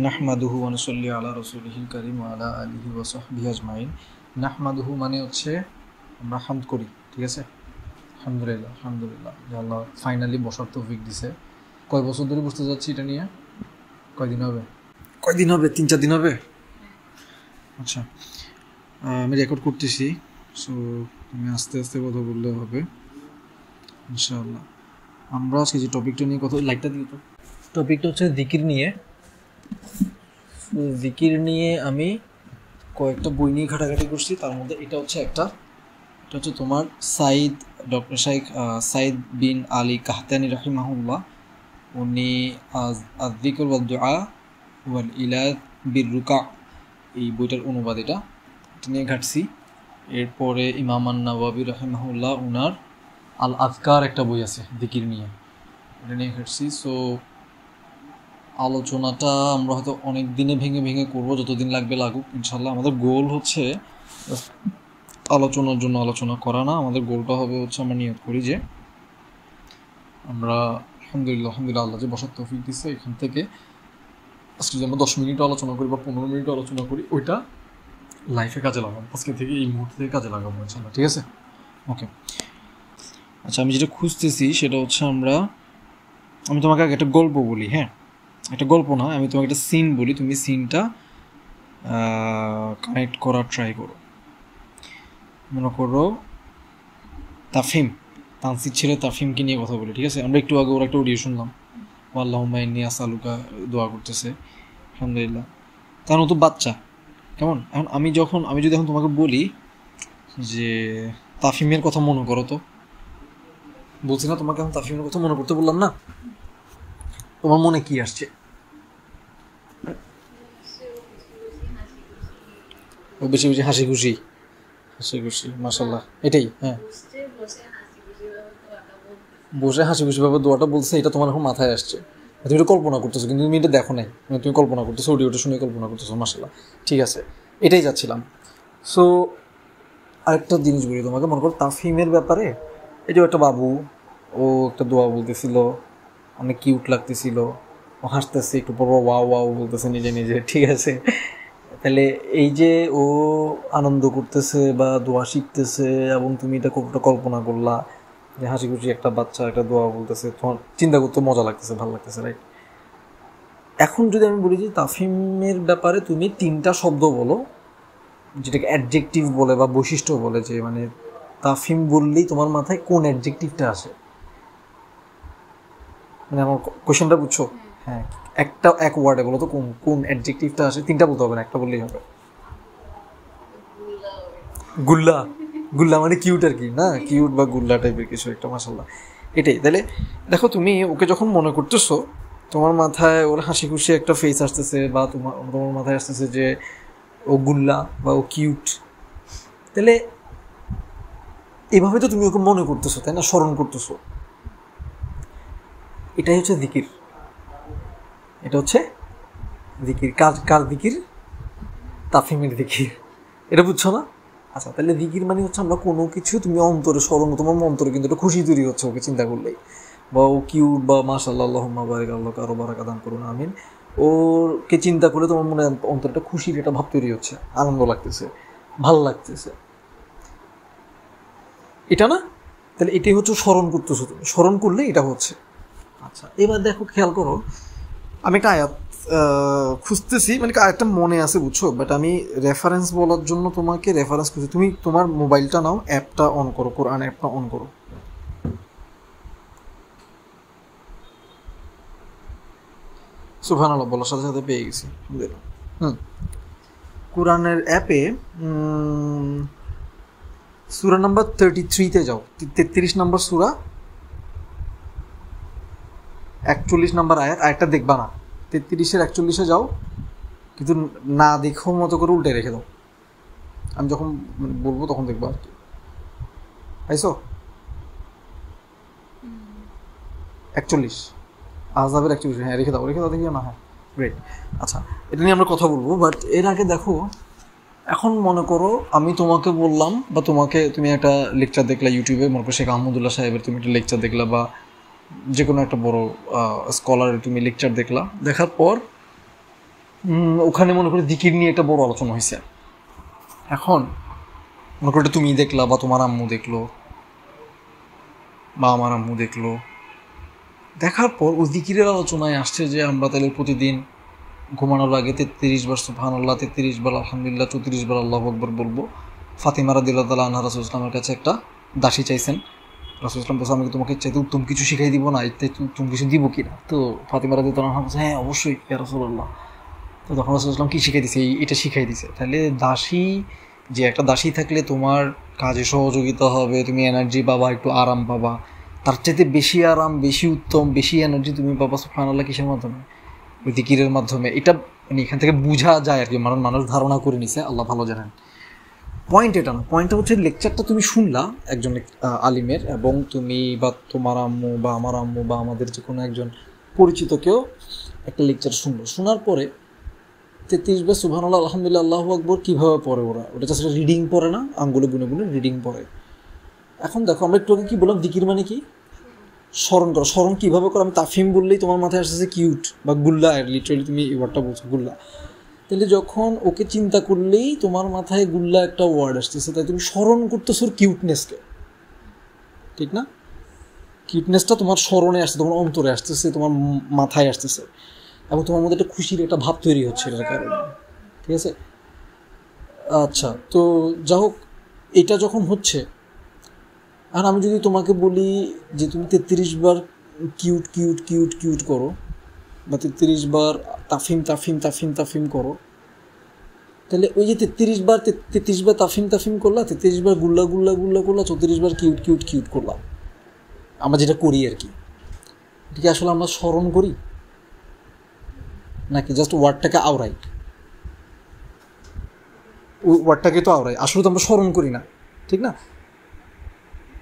নাহমাদুহু ওয়া নুসাল্লি আলা রাসূলিহিল কারীম ওয়া আলা আলিহি ওয়া সাহবিহি আজমাইন। নাহমাদুহু মানে হচ্ছে আমরা হামদ করি, ঠিক আছে? আলহামদুলিল্লাহ, আলহামদুলিল্লাহ যে আল্লাহ ফাইনালি বসার তৌফিক দিছে। কয় বছর ধরে বুঝতে যাচ্ছি এটা নিয়ে? কয়দিন হবে? 3-4 দিন হবে। আচ্ছা, আমি রেকর্ড করতেছি, সো তুমি আস্তে আস্তে কথা বললে হবে ইনশাআল্লাহ। আমরা আজকে যে টপিকটা নিয়ে কথা, লাইটটা দিয়ে তো, টপিকটা হচ্ছে জিকির নিয়ে। জিকির নিয়ে আমি কয়েকটা বই নিয়ে ঘাটাঘাটি করছি, তার মধ্যে এটা হচ্ছে একটা। এটা হচ্ছে তোমার ডক্টর সাইদ বিন আলী কাহতানি রাহিমাহুল্লাহ, উনি আয-যিকর ওয়াদ দুআ ওয়াল ইলাজ বির রুকা, এই বইটার অনুবাদ। এটা নিয়ে ঘাটছি। এরপরে ইমাম আন-নাওয়াবী রাহিমাহুল্লাহ উনার আল আযকার একটা বই আছে জিকির নিয়ে, এটা নিয়ে ঘাটছি। সো আলোচনাটা আমরা হয়তো অনেক দিনে ভেঙে ভেঙে করবো, যতদিন লাগবে লাগুক ইনশাল্লাহ। আমাদের গোল হচ্ছে আলোচনার জন্য আলোচনা করা না, আমাদের গোলটা হবে হচ্ছে আমরা নিয়ত করি যে আমরা আলহামদুলিল্লাহ আল্লাহ যে বসার তৌফিক দিচ্ছে, এখান থেকে আজকে যদি আমরা 10 মিনিট আলোচনা করি বা 15 মিনিট আলোচনা করি, ওইটা লাইফে কাজে লাগাবো, আজকে থেকে এই মুহূর্তে থেকে কাজে লাগাবো ইনশাল্লাহ, ঠিক আছে? ওকে, আচ্ছা, আমি যেটা খুঁজতেছি সেটা হচ্ছে আমি তোমাকে আগে একটা গল্প বলি। হ্যাঁ, একটা গল্প না, আমি তোমাকে একটা সিন বলি, তুমি সিনটা কানেক্ট করার ট্রাই করো। মনে করো তানসির ছেলে তাফহিমকে নিয়ে কথা বলি, ঠিক আছে? আমরা একটু আগে ওর একটা অডিও শুনলাম, আল্লাহুম্মা ইন্নী আসআলুকা দোয়া করতেছে, আলহামদুলিল্লাহ। কারণ ও তো বাচ্চা, কেমন? এখন আমি যদি এখন তোমাকে বলি যে তাফহিমের কথা মনে করো, তো বলছি না তোমাকে এখন তাফহিমের কথা মনে করতে বললাম না, তোমার মনে কি আসছে? ও বেশি বেশি হাসি খুশি মাশাআল্লাহ, এটাই। হ্যাঁ, বসে হাসি খুশি ভাবে দোয়াটা বলছে, এটা তোমার এখন মাথায় আসছে। তুমি এটা কল্পনা করতেছো, কিন্তু তুমি এটা দেখো নাই, তুমি কল্পনা করতেছো, অডিওটা শুনে কল্পনা করতেছো, মাশাআল্লাহ, ঠিক আছে? এটাই যাচ্ছিলাম। সো আরেকটা জিনিস বলি তোমাকে, মনে করো তাফহিমের ব্যাপারে। এই যে একটা বাবু, ও একটা দোয়া বলতেছিল, অনেক কিউট লাগতেছিল, ও হাসতেছে, একটু পর ওয়াও ওয়াও বলতেছে নিজে নিজে, ঠিক আছে? তাহলে এই যে ও আনন্দ করতেছে বা দোয়া শিখতেছে, এবং তুমি এটা কতটা কল্পনা করলা যে হাসি খুশি একটা বাচ্চা একটা দোয়া বলতেছে, তোমার চিন্তা করতে মজা লাগতেছে, ভালো লাগতেছে, রাইট? এখন যদি আমি বলি যে তাফহিমের ব্যাপারে তুমি 3টা শব্দ বলো, যেটাকে অ্যাডজেক্টিভ বলে বা বৈশিষ্ট্য বলে, যে মানে তাফহিম বললেই তোমার মাথায় কোন অ্যাডজেক্টিভটা আসে? মানে আমার কোয়েশ্চেনটা বুঝছো? হ্যাঁ, এক ওয়ার্ডে বলো তো কোন অ্যাডজেক্টিভটা আসে। 3টা বলতে হবে না, একটা বললেই হবে। গুল্লা মানে কিউট আর কি, না? কিউট বা গুল্লা টাইপের কিছু একটা, মাশাআল্লাহ, এটাই। তাহলে দেখো, তুমি ওকে যখন মনে করতেছো, তোমার মাথায় ওর হাসি খুশি একটা ফেস আসতেছে, বা তোমার মাথায় আসতেছে যে ও গুল্লা বা ও কিউট। তাহলে এভাবে তো তুমি ওকে মনে করতেছো, তাই না? স্মরণ করতেছো। এটাই হচ্ছে জিকির। এটা হচ্ছে জিকির। কার জিকির? তাফহিমের জিকির। এটা বুঝছো না? আচ্ছা, তাহলে জিকির মানে হচ্ছে আমরা কোনো কিছু তুমি অন্তরে স্মরণ, তোমার অন্তরে কিন্তু একটা খুশি তৈরি হচ্ছে ওকে চিন্তা করলেই, বা ও কিউট বা মাশাআল্লাহ আল্লাহুম্মা বারিক আল্লাহ কারো বারাকা দান করুন আমিন, ওকে চিন্তা করে তোমার মনে অন্তরে একটা খুশির একটা ভাব তৈরি হচ্ছে, আনন্দ লাগতেছে, ভাল লাগতেছে, এটা না? তাহলে এটাই হচ্ছে স্মরণ করতেছো, তুমি স্মরণ করলে এটা হচ্ছে। আচ্ছা, এবার দেখো, খেয়াল করো, আমি একটা আয়াত খুঁজতেছি, মানে আয়াতটা মনে আছে, বুঝছো? বাট আমি রেফারেন্স বলার জন্য তোমাকে রেফারেন্স খুঁজছি। তুমি তোমার মোবাইলটা নাও, অ্যাপটা অন করো, কোরআন অ্যাপটা অন করো। সুবহানাল্লাহ বলার সাথে সাথে পেয়ে গেছি। কোরআনের অ্যাপে সূরা নাম্বার 33-তে যাও, 33 নম্বর সূরা, 41 নম্বর আয়াতটা দেখবা না, 33-এর 41-এ যাও, কিন্তু না দেখো মতো করে উল্টে রেখে দাও, আমি যখন বলবো তখন দেখবা আর কি। পাইছো? 41 আহজাবের 41, হ্যাঁ, রেখে দাও দেখিও না। হ্যাঁ, গ্রেট। আচ্ছা, এটা নিয়ে আমরা কথা বলবো, বাট এর আগে দেখো, এখন মনে করো আমি তোমাকে বললাম, বা তুমি একটা লেকচার দেখলা ইউটিউবে, মনে করো শেখ আহমদুল্লাহ সাহেবের তুমি একটা লেকচার দেখলা, বা যে কোনো একটা বড় স্কলারের তুমি লেকচার দেখলা, দেখার পর ওখানে মনে করি জিকির নিয়ে একটা বড় আলোচনা হয়েছে। এখন মনে করি তুমি দেখলা বা তোমার আম্মু দেখলো বা আমার আম্মু দেখলো, দেখার পর ওই জিকিরের আলোচনায় আসছে যে আমরা তাহলে প্রতিদিন ঘুমানোর আগে 33 বার সুবহানাল্লাহ, 33 বার আলহামদুলিল্লাহ, 34 বার আল্লাহু আকবার বলবো। ফাতিমা রাদিয়াল্লাহু তাআলা আনহা রাসূলুল্লাহ সাল্লাল্লাহু আলাইহি ওয়াসাল্লামের কাছে একটা দাসী চাইছেন। রাসূলুল্লাহ সাল্লাল্লাহু আলাইহি ওয়াসাল্লাম আমি তোমাকে চাইতে উত্তম কিছু শিখাই দিব না, এতে উত্তম কিছু দিব কিনা? তো ফাতিমা রাদিয়াল্লাহু আনহা বলছে হ্যাঁ অবশ্যই ইয়া রাসূলুল্লাহ। তো তখন রাসূলুল্লাহ সাল্লাল্লাহু আলাইহি ওয়াসাল্লাম কী শিখাই দিছে? এটা শিখাই দিছে। তাহলে দাসী, যে একটা দাসী থাকলে তোমার কাজে সহযোগিতা হবে, তুমি এনার্জি পাবা, একটু আরাম পাবা, তার চাইতে বেশি আরাম, বেশি উত্তম, বেশি এনার্জি তুমি পাবা সুবহানাল্লাহ কিসের মাধ্যমে? ওই জিকিরের মাধ্যমে। এটা মানে এখান থেকে বোঝা যায় আর কি, মানুষ ধারণা করে নিছে, আল্লাহ ভালো জানেন। পয়েন্ট এটা না, পয়েন্টটা হচ্ছে লেকচারটা তুমি শুনলা একজন আলিমের, এবং তুমি বা তোমার আম্মু বা আমার আম্মু বা আমাদের যে কোনো একজন পরিচিত কেউ একটা লেকচার শুনলো, শোনার পরে 33 বার সুবহানাল্লাহ আলহামদুলিল্লাহ আল্লাহু আকবার কীভাবে পড়ে ওরা, ওটা জাস্ট রিডিং পড়ে না, আঙ্গুলে গুনে গুনে রিডিং পড়ে। এখন দেখো আমরা একটু আগে কী বললাম, জিকির মানে কি? স্মরণ করো। স্মরণ কীভাবে করো? আমি তাফিম বললেই তোমার মাথায় আসতেছে কিউট বা গুল্লা, লিটারেলি তুমি এই ওয়ার্ডটা বলছো গুল্লা। তাহলে যখন ওকে চিন্তা করলেই তোমার মাথায় গুল্লা একটা ওয়ার্ড আসতেছে, তাই তুমি স্মরণ করতেছো ওর কিউটনেসকে, ঠিক না? কিউটনেসটা তোমার স্মরণে আসছে, তোমার অন্তরে আসতেছে, তোমার মাথায় আসতেছে, এবং তোমার মধ্যে একটা খুশির একটা ভাব তৈরি হচ্ছে এটার কারণে, ঠিক আছে? আচ্ছা, তো যা হোক, এটা যখন হচ্ছে, আর আমি যদি তোমাকে বলি যে তুমি 33 বার কিউট কিউট কিউট কিউট করো, বা 33 বার তাফিম তাফিম তাফিম তাফিম করো, তাহলে ওই যে 33 বার তাফিম তাফিম করলা, 33 বার গুল্লা গুল্লা গুল্লা করলা, 34 বার কিউট কিউট কিউট করলাম, আমরা যেটা করি আর কি, এটা কি আসলে আমরা স্মরণ করি নাকি জাস্ট ওয়ার্ডটাকে আওড়াই? ওই ওয়ার্ডটাকে তো আওড়াই, আসলে তো আমরা স্মরণ করি না, ঠিক না?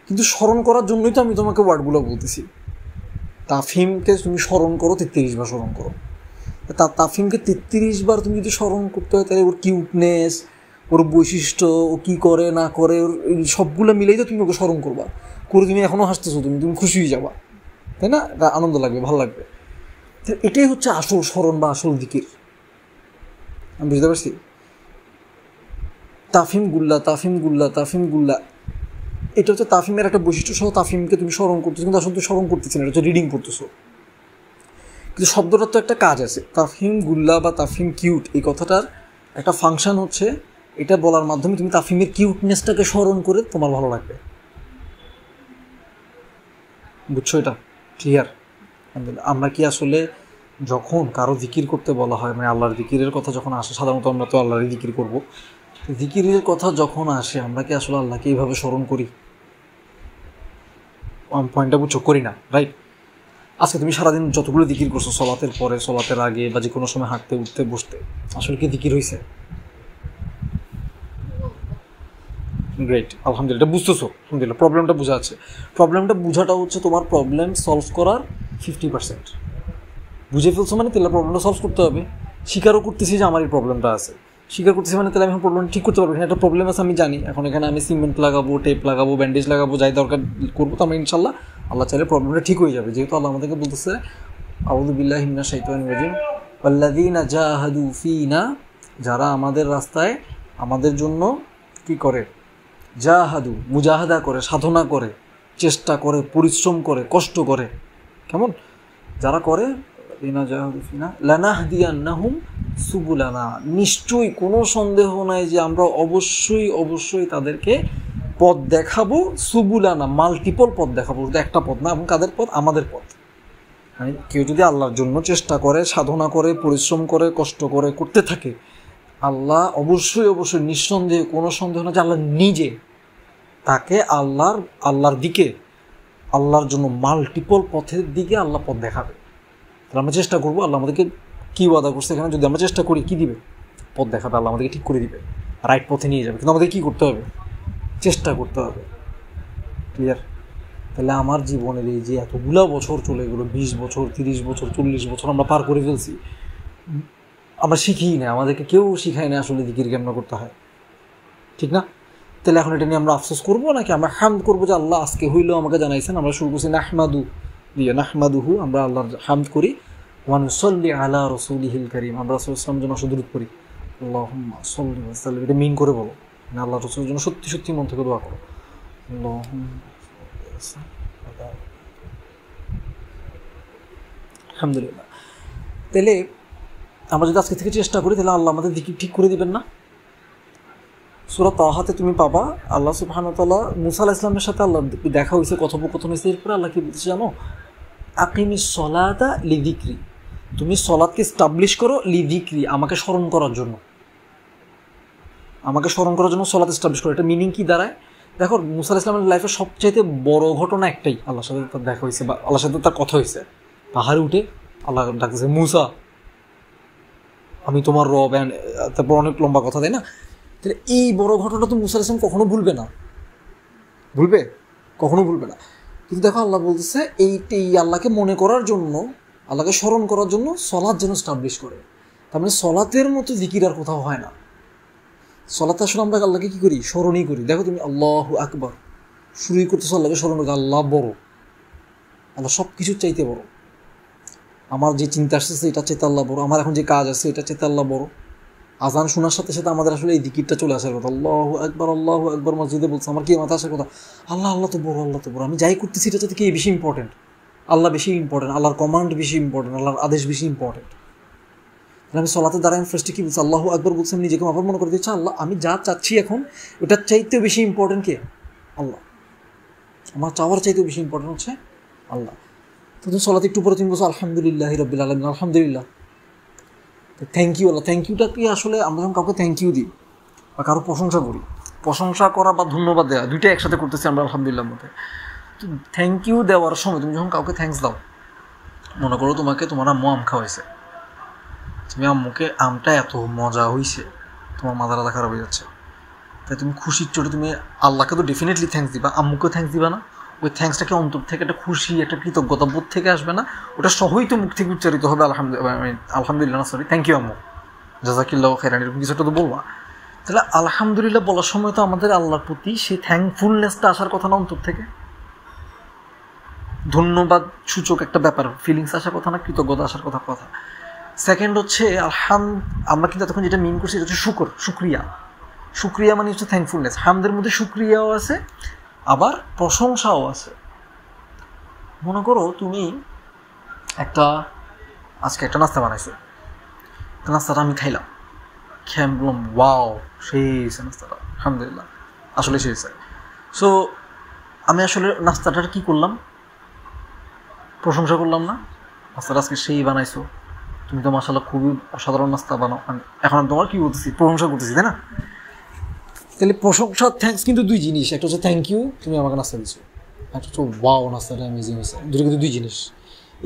কিন্তু স্মরণ করার জন্যই তো আমি তোমাকে ওয়ার্ডগুলো বলতেছি। তাফিমকে তুমি স্মরণ করো, 33 বার স্মরণ করো। তাফিমকে 33 বার তুমি যদি স্মরণ করতে হয়, তাহলে ওর কিউটনেস, ওর বৈশিষ্ট্য, ও কী করে না করে, ওর সবগুলো মিলেই তো তুমি ওকে স্মরণ করবা। করে তুমি এখনও হাসতেছো, তুমি খুশি হয়ে যাবা, তাই না? আনন্দ লাগবে, ভালো লাগবে। এটাই হচ্ছে আসল স্মরণ বা আসল জিকির। আমি বুঝতে পারছি। তাফিম গুল্লা তাফিম গুল্লা তাফিম গুল্লা, এটা হচ্ছে তাফিমের একটা বৈশিষ্ট্য সহ তাফিমকে তুমি স্মরণ করতেছো, কিন্তু আসলে তুমি স্মরণ করতেছি না, এটা হচ্ছে রিডিং করতেছো। কিন্তু শব্দটার তো একটা কাজ আছে। তাফিম গুল্লা বা তাফিম কিউট, এই কথাটার একটা ফাংশন হচ্ছে এটা বলার মাধ্যমে তুমি তাফিমের কিউটনেসটাকে স্মরণ করে তোমার ভালো লাগবে। বুঝছো? এটা ক্লিয়ার? আমরা কি আসলে যখন কারো জিকির করতে বলা হয়, মানে আল্লাহর জিকিরের কথা যখন আসে, সাধারণত আমরা তো আল্লাহরই জিকির করবো, জিকিরের কথা যখন আসে আমরা কি আসলে আল্লাহকে এইভাবে স্মরণ করি? পয়েন্টটা বুঝছো? করি না, রাইট? আজকে তুমি সারাদিন যতগুলো জিকির করছো, সলাতের পরে, সলাতের আগে, বা যে কোনো সময় হাঁটতে উঠতে বসতে, আসলে কি জিকির হয়েছে? গ্রেট, আলহামদুলিল্লাহ, এটা বুঝতেছো, আলহামদুলিল্লাহ। প্রবলেমটা বোঝা আছে। প্রবলেমটা বোঝাটা হচ্ছে তোমার প্রবলেম সলভ করার 50%। বুঝে ফেলছো মানে তাহলে প্রবলেমটা সলভ করতে হবে। স্বীকারও করতেছি যে আমার এই প্রবলেমটা আছে, স্বীকার করতেছি মানে তাহলে আমি প্রবলেম ঠিক করতে পারবো। এখানে একটা প্রবলেম আছে আমি জানি, এখন এখানে আমি সিমেন্ট লাগাবো, টেপ লাগাবো, ব্যান্ডেজ লাগাবো, যাই দরকার করবো, তো আমি ইনশাল্লাহ আল্লাহ চাইলে প্রবলেমটা ঠিক হয়ে যাবে, যেহেতু আল্লাহ আমাদেরকে বলতেছে আউযু বিল্লাহি মিনাশ শাইতানির রাজিম ওয়াল্লাযীনা জাহাদু ফীনা, যারা আমাদের রাস্তায় আমাদের জন্য কি করে, জাহাদু, মুজাহাদা করে, সাধনা করে, চেষ্টা করে, পরিশ্রম করে, কষ্ট করে, কেমন যারা করে, লানাহদিয়ান্নাহুম সুবুলানা, নিশ্চয়ই কোনো সন্দেহ নাই যে আমরা অবশ্যই অবশ্যই তাদেরকে পথ দেখাবো, সুবুলানা মাল্টিপল পথ দেখাবো, একটা পথ না, এবং কাদের পথ? আমাদের পথ। মানে কেউ যদি আল্লাহর জন্য চেষ্টা করে, সাধনা করে, পরিশ্রম করে, কষ্ট করে, করতে থাকে, আল্লাহ অবশ্যই অবশ্যই নিঃসন্দেহে, কোনো সন্দেহ না যে আল্লাহ নিজে তাকে আল্লাহর দিকে, আল্লাহর জন্য মাল্টিপল পথের দিকে আল্লাহ পথ দেখাবে। তাহলে আমরা চেষ্টা করবো, আল্লাহ আমাদেরকে কী ওয়াদা করছে এখানে, যদি আমরা চেষ্টা করি কী দিবে? পথ দেখাবে, আল্লাহ আমাদেরকে ঠিক করে দিবে, রাইট পথে নিয়ে যাবে। কিন্তু আমাদের কী করতে হবে? চেষ্টা করতে হবে। ক্লিয়ার? তাহলে আমার জীবনের এই যে এতগুলো বছর চলে গেলো, 20 বছর, 30 বছর, 40 বছর আমরা পার করে ফেলছি, আমরা শিখিই না, আমাদেরকে কেউ শিখায় না আসলে জিকির কেমন করতে হয়, ঠিক না? তাহলে এখন এটা নিয়ে আমরা আফসোস করবো নাকি আমরা হামদ করবো যে আল্লাহ আজকে হইলেও আমাকে জানাইছেন? আমরা শুরু করছি নাহমাদু দিয়ে, নাহমাদুহু, আমরা আল্লাহর হামদ করি, ওয়া নুসাল্লি আলা রাসূলিহিল কারীম, আমরা রাসূল সাল্লাল্লাহু আলাইহি ওয়াসাল্লামের জন্য দরুদ পড়ি, আল্লাহুম্মা সাল্লি ওয়া সাল্লিম, এটা মিন করে বলো, মানে আল্লাহ রাসূলের জন্য সত্যি সত্যি মন থেকে দোয়া করো, আলহামদুলিল্লাহ। তাহলে আমরা যদি আজকে থেকে চেষ্টা করি তাহলে আল্লাহ আমাদের দিকে ঠিক করে দিবেন না? সূরা তাহাতে তুমি পাবা আল্লাহ সুবহানাহু ওয়া তাআলা মুসা আলাইহিস সালামের সাথে আল্লাহ দেখা হয়েছে, কথোপকথন হয়েছে, এরপরে আল্লাহ কি বলছে জানো? আকিমিস সলাতা লিযিকরি, তুমি সলাতকে এস্টাবলিশ করো, লিযিকরি, আমাকে স্মরণ করার জন্য, আমাকে স্মরণ করার জন্য সলাত এস্টাবলিশ করো। এটা মিনিং কি দাঁড়ায়? দেখো মুসা আলাইহিস সালামের লাইফের সবচাইতে বড় ঘটনা একটাই, আল্লাহর সাথে তার দেখা হয়েছে বা আল্লাহর সাথে তার কথা হয়েছে। পাহাড়ে উঠে আল্লাহ ডাকতেছে মুসা আমি তোমার রব, তারপর অনেক লম্বা কথা, তাই না? তাহলে এই বড় ঘটনা তো মুসা আলাইহিস সালাম কখনো ভুলবে না, ভুলবে? কখনো ভুলবে না। কিন্তু দেখো আল্লাহ বলতেছে এই আল্লাহকে মনে করার জন্য, আল্লাহকে স্মরণ করার জন্য সলাৎ যেন স্টাবলিশ করে। তার মানে সলাতের মতো জিকির আর কোথাও হয় না। সলাতে আসলে আমরা আল্লাহকে কী করি? স্মরণই করি। দেখো তুমি আল্লাহু আকবার শুরুই করতেছো আল্লাহকে স্মরণ করতে, আল্লাহ বড়, আল্লাহ সব কিছুর চাইতে বড়, আমার যে চিন্তা আসতেছে এটা চাইতে আল্লাহ বড়, আমার এখন যে কাজ আছে এটা চাইতে আল্লাহ বড়। আজান শোনার সাথে সাথে আমাদের আসলে এই দিকিরটা চলে আসার কথা, আল্লাহু আকবার মসজিদে বলছে, আমার কি মাথা আসার কথা, আল্লাহ আল্লাহ তো বড়, আল্লাহ তো বড়, আমি যাই করতেছি এটা চাইতে কি বেশি ইম্পর্টেন্ট? আল্লাহ বেশি ইম্পর্টেন্ট, আল্লাহর কমান্ড বেশি ইম্পর্টেন্ট, আল্লাহর আদেশ বেশি ইম্পর্টেন্ট। তাহলে আমি সলাতে দাঁড়াই, আমি ফার্স্টে কি বলছি? আল্লাহু আকবার বলছি, আমি নিজেকে আবার মনে করে দিচ্ছি আল্লাহ আমি যা চাচ্ছি এখন ওটার চাইতেও বেশি ইম্পর্টেন্ট কে? আল্লাহ। আমার চাওয়ার চাইতেও বেশি ইম্পর্টেন্ট হচ্ছে আল্লাহ। তো তুমি সলাতে একটু পরে তুমি বলছো আলহামদুলিল্লাহি রাব্বিল আলামিন, আলহামদুলিল্লাহ, থ্যাংক ইউ আল্লাহ। থ্যাংক ইউটা কি আসলে আমরা যখন কাউকে থ্যাংক ইউ দিই বা কারো প্রশংসা করি, প্রশংসা করা বা ধন্যবাদ দেওয়া দুইটা একসাথে করতেছি আমরা আলহামদুলিল্লাহর মধ্যে। তো থ্যাংক ইউ দেওয়ার সময় তুমি যখন কাউকে থ্যাঙ্কস দাও, মনে করো তোমাকে তোমার আম্মু আম খাওয়াইছে, তুমি আম্মুকে আমটা এত মজা হয়েছে তোমার মাথা রাধা খারাপ হয়ে যাচ্ছে, তাই তুমি খুশির চোটে তুমি আল্লাহকে তো ডেফিনেটলি থ্যাঙ্কস দিবা, আম্মুকেও থ্যাঙ্কস দিবা না? ওই থ্যাঙ্কসটাকে অন্তর থেকে একটা খুশি, একটা কৃতজ্ঞতা বোধ থেকে আসবে না? ওটা সহই তো মুখ থেকে উচ্চারিত হবে আলহামদুলিল্লাহ না সরি থ্যাংক ইউ আম্মু, জাযাকিল্লাহু খাইরান, এরকম কিছুটা তো বলবা। তাহলে আলহামদুলিল্লাহ বলার সময় তো আমাদের আল্লাহর প্রতি সেই থ্যাঙ্কফুলনেসটা আসার কথা না অন্তর থেকে? ধন্যবাদ সূচক একটা ব্যাপার, ফিলিংস আসার কথা না, কৃতজ্ঞতা আসার কথা। সেকেন্ড হচ্ছে আমরা কিন্তু এতক্ষণ যেটা মিন করছি এটা হচ্ছে শুকরিয়া। শুকরিয়া মানে হচ্ছে থ্যাঙ্কফুলনেস। হামদের মধ্যে শুকরিয়াও আছে আবার প্রশংসাও আছে। মনে করো তুমি আজকে একটা নাস্তা বানাইছো, নাস্তাটা আমি খাইলাম, খেয়ে আমি বললাম ওয়াও সেই হয়েছে নাস্তাটা, আলহামদুলিল্লাহ আসলে সেই হয়েছে। সো আমি আসলে নাস্তাটার কি করলাম? প্রশংসা করলাম না? নাস্তাটা আজকে সেই বানাইছো, তুমি তো মাশাআল্লাহ খুবই অসাধারণ নাস্তা বানাও, এখন আমি তোমার কী করতেছি? প্রশংসা করতেছি, তাই না? তাহলে প্রশংসা থ্যাঙ্কস কিন্তু দুই জিনিস, একটা হচ্ছে থ্যাংক ইউ তুমি আমাকে নাস্তা দিচ্ছ, একটা হচ্ছে ওয়াও নাস্তাটা অ্যামেজিং হয়েছে, দুটো কিন্তু দুই জিনিস।